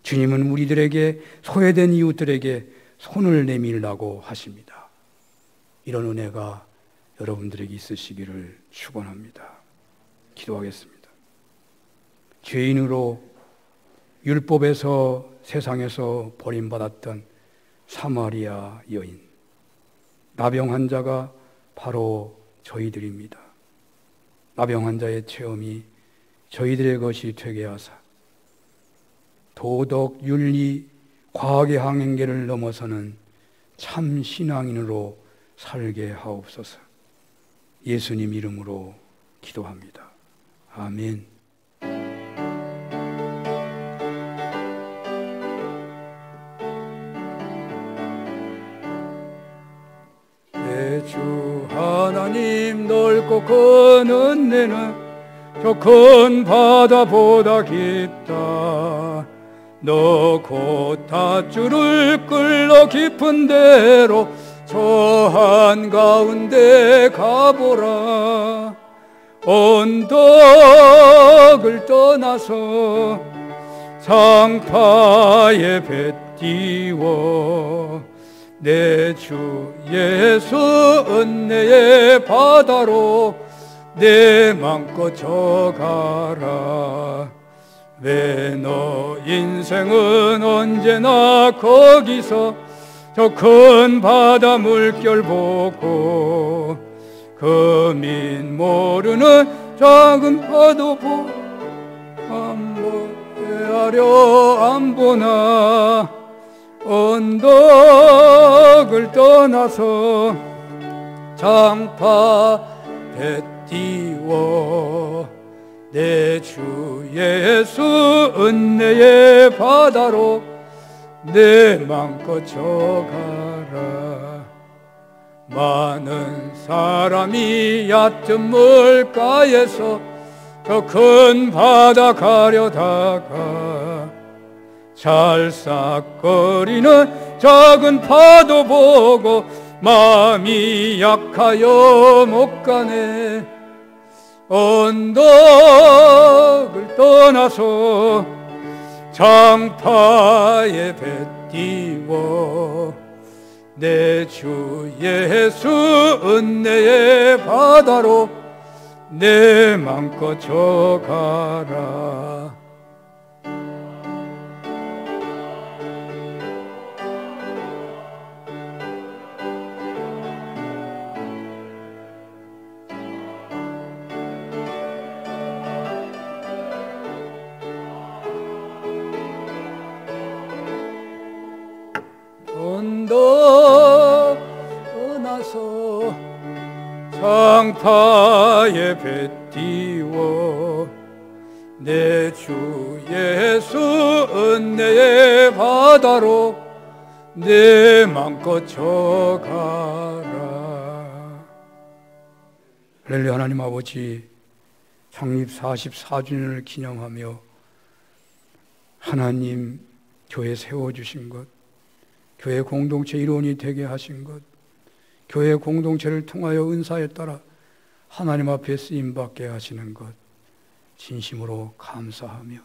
주님은 우리들에게, 소외된 이웃들에게 손을 내밀라고 하십니다. 이런 은혜가 여러분들에게 있으시기를 축원합니다. 기도하겠습니다. 죄인으로 율법에서, 세상에서 버림받았던 사마리아 여인, 나병 환자가 바로 저희들입니다. 나병 환자의 체험이 저희들의 것이 되게 하사 도덕, 윤리, 과학의 한계를 넘어서는 참 신앙인으로 살게 하옵소서. 예수님 이름으로 기도합니다. 아멘. 내 주 하나님, 넓고 큰 은혜는 저 큰 바다보다 깊다. 너 곧 닷줄을 끌러 깊은 데로 저 한가운데 가보라. 언덕을 떠나서 상파에 배 띄워 내 주 예수 은혜의 바다로 내 맘껏 져가라. 왜 너 인생은 언제나 거기서 저 큰 바다 물결 보고 금인 모르는 작은 파도 안 헤아려 안 보나. 언덕을 떠나서 장파 배 띄워 내 주 예수 은혜의 바다로 내 맘껏 져가라. 많은 사람이 얕은 물가에서 저 큰 바다 가려다가 찰싹거리는 작은 파도 보고 마음이 약하여 못 가네. 언덕을 떠나서 장파에 배 띄워 내 주 예수 은혜의 바다로 내 맘껏 져가라. 언덕 떠나서 장파에 배 띄워 내 주 예수 은혜의 바다로 내 맘껏 져가라. 할렐루야. 하나님 아버지, 창립 44주년을 기념하며 하나님 교회 세워주신 것, 교회 공동체 일원이 되게 하신 것, 교회 공동체를 통하여 은사에 따라 하나님 앞에 쓰임받게 하시는 것 진심으로 감사하며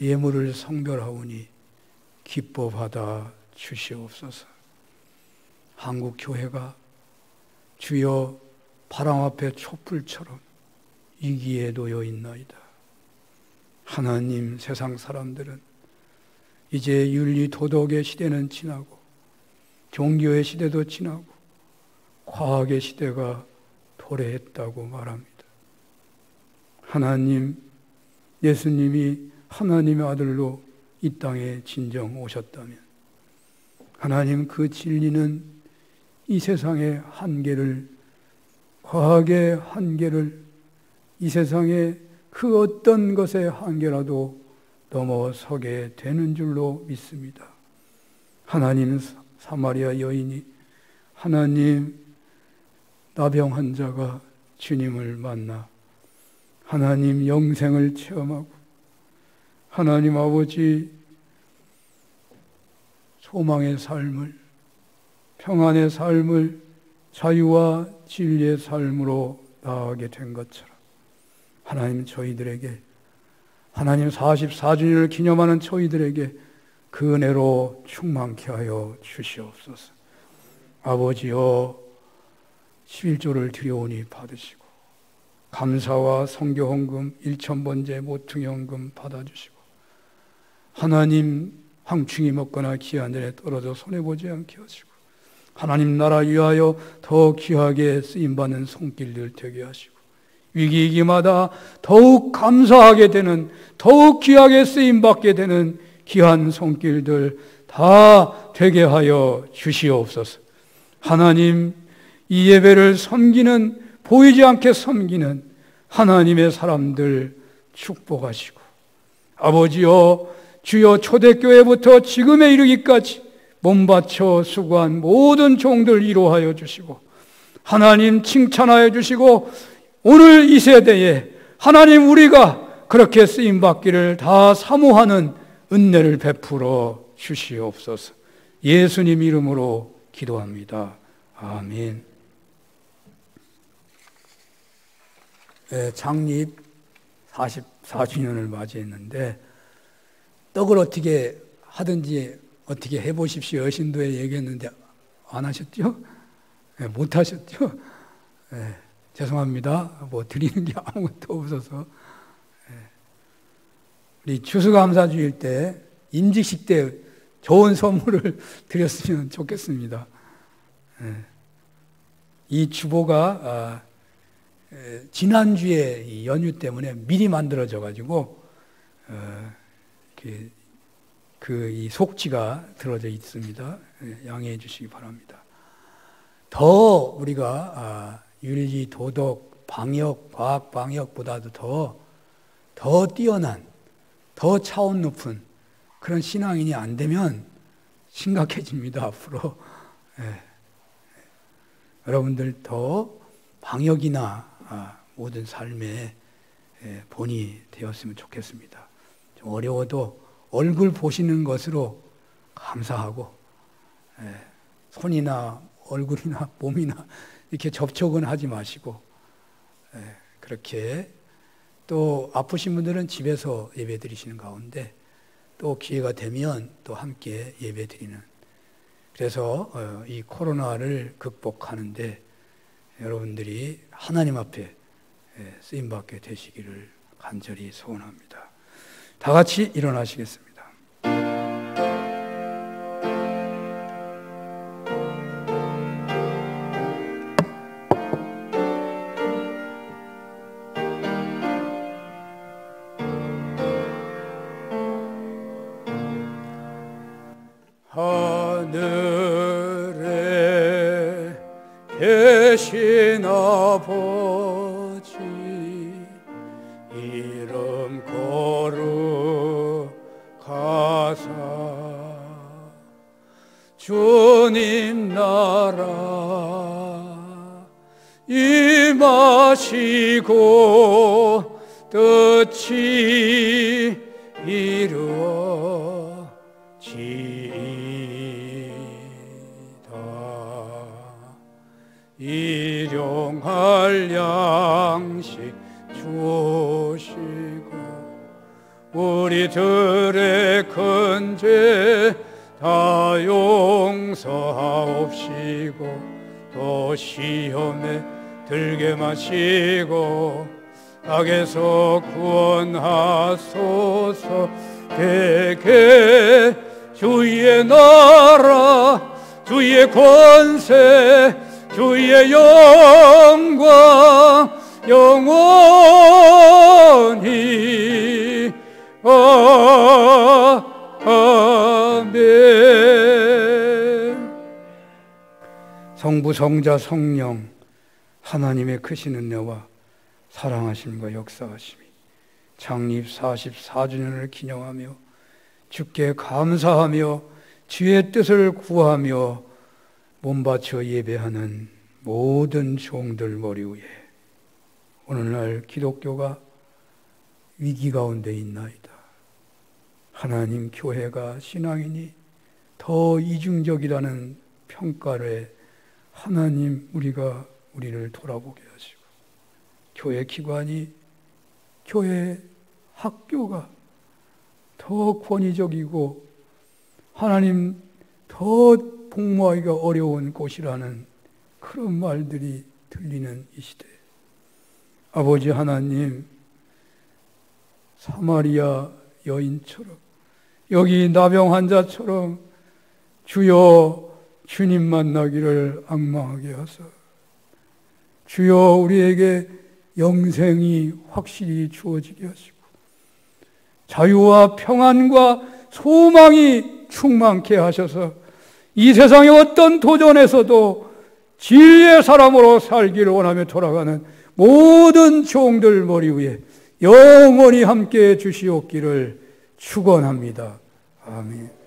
예물을 성별하오니 기뻐 받아 주시옵소서. 한국 교회가 주여 바람 앞에 촛불처럼 위기에 놓여 있나이다. 하나님, 세상 사람들은 이제 윤리 도덕의 시대는 지나고 종교의 시대도 지나고 과학의 시대가 도래했다고 말합니다. 하나님, 예수님이 하나님의 아들로 이 땅에 진정 오셨다면 하나님, 그 진리는 이 세상의 한계를, 과학의 한계를, 이 세상의 그 어떤 것의 한계라도 넘어서게 되는 줄로 믿습니다. 하나님, 사마리아 여인이, 하나님, 나병 환자가 주님을 만나 하나님 영생을 체험하고 하나님 아버지 소망의 삶을, 평안의 삶을 자유와 진리의 삶으로 나아가게 된 것처럼 하나님 저희들에게, 하나님 44주년을 기념하는 저희들에게 그 은혜로 충만케 하여 주시옵소서. 아버지여, 11조를 드려오니 받으시고 감사와 성교헌금 1,000번째 모퉁이헌금 받아주시고 하나님 황충이 먹거나 귀한 일에 떨어져 손해보지 않게 하시고 하나님 나라 위하여 더 귀하게 쓰임받는 손길들 되게 하시고 위기이기마다 더욱 감사하게 되는, 더욱 귀하게 쓰임받게 되는 귀한 손길들 다 되게 하여 주시옵소서. 하나님, 이 예배를 섬기는, 보이지 않게 섬기는 하나님의 사람들 축복하시고 아버지여, 주여 초대교회부터 지금에 이르기까지 몸바쳐 수고한 모든 종들 위로하여 주시고 하나님 칭찬하여 주시고 오늘 이 세대에 하나님 우리가 그렇게 쓰임받기를 다 사모하는 은혜를 베풀어 주시옵소서. 예수님 이름으로 기도합니다. 아멘. 창립 44주년을 맞이했는데 떡을 어떻게 하든지 어떻게 해보십시오. 여신도에 얘기했는데 안 하셨죠? 못 하셨죠? 죄송합니다. 뭐 드리는 게 아무것도 없어서. 우리 추수감사주일 때, 임직식 때 좋은 선물을 드렸으면 좋겠습니다. 이 주보가 지난주에 이 연휴 때문에 미리 만들어져 가지고 이 속지가 들어져 있습니다. 양해해 주시기 바랍니다. 더 우리가 윤리, 도덕, 방역, 과학 방역보다도 더 뛰어난, 더 차원 높은 그런 신앙인이 안 되면 심각해집니다. 앞으로. 여러분들 더 방역이나 모든 삶에 본이 되었으면 좋겠습니다. 좀 어려워도 얼굴 보시는 것으로 감사하고 손이나 얼굴이나 몸이나 이렇게 접촉은 하지 마시고 그렇게 또 아프신 분들은 집에서 예배 드리시는 가운데 또 기회가 되면 또 함께 예배 드리는, 그래서 이 코로나를 극복하는데 여러분들이 하나님 앞에 쓰임받게 되시기를 간절히 소원합니다. 다 같이 일어나시겠습니다. 하늘에 계신 아버지 이름 거룩하사 주님 나라 임하시고 뜻이 이루어지이다. 일용할 양식 주시고 우리들의 큰 죄 다 용서하옵시고 또 시험에 들게 마시고 악에서 구원하소서. 대개 주의 나라 주의 권세 주의 영광 영원히 아멘. 성부 성자 성령 하나님의 크신 은혜와 사랑하심과 역사하심이 창립 44주년을 기념하며 주께 감사하며 주의 뜻을 구하며 몸바쳐 예배하는 모든 종들 머리 위에 오늘날 기독교가 위기 가운데 있나이다. 하나님 교회가 신앙인이 더 이중적이라는 평가에 하나님, 우리를 돌아보게 하시고 교회 기관이, 교회 학교가 더 권위적이고 하나님 더 복무하기가 어려운 곳이라는 그런 말들이 들리는 이 시대, 아버지 하나님, 사마리아 여인처럼, 여기 나병 환자처럼 주여 주님 만나기를 앙망하게 하사 주여 우리에게 영생이 확실히 주어지게 하시고 자유와 평안과 소망이 충만케 하셔서 이 세상의 어떤 도전에서도 진리의 사람으로 살기를 원하며 돌아가는 모든 종들 머리 위에 영원히 함께해 주시옵기를 축원합니다. 아멘.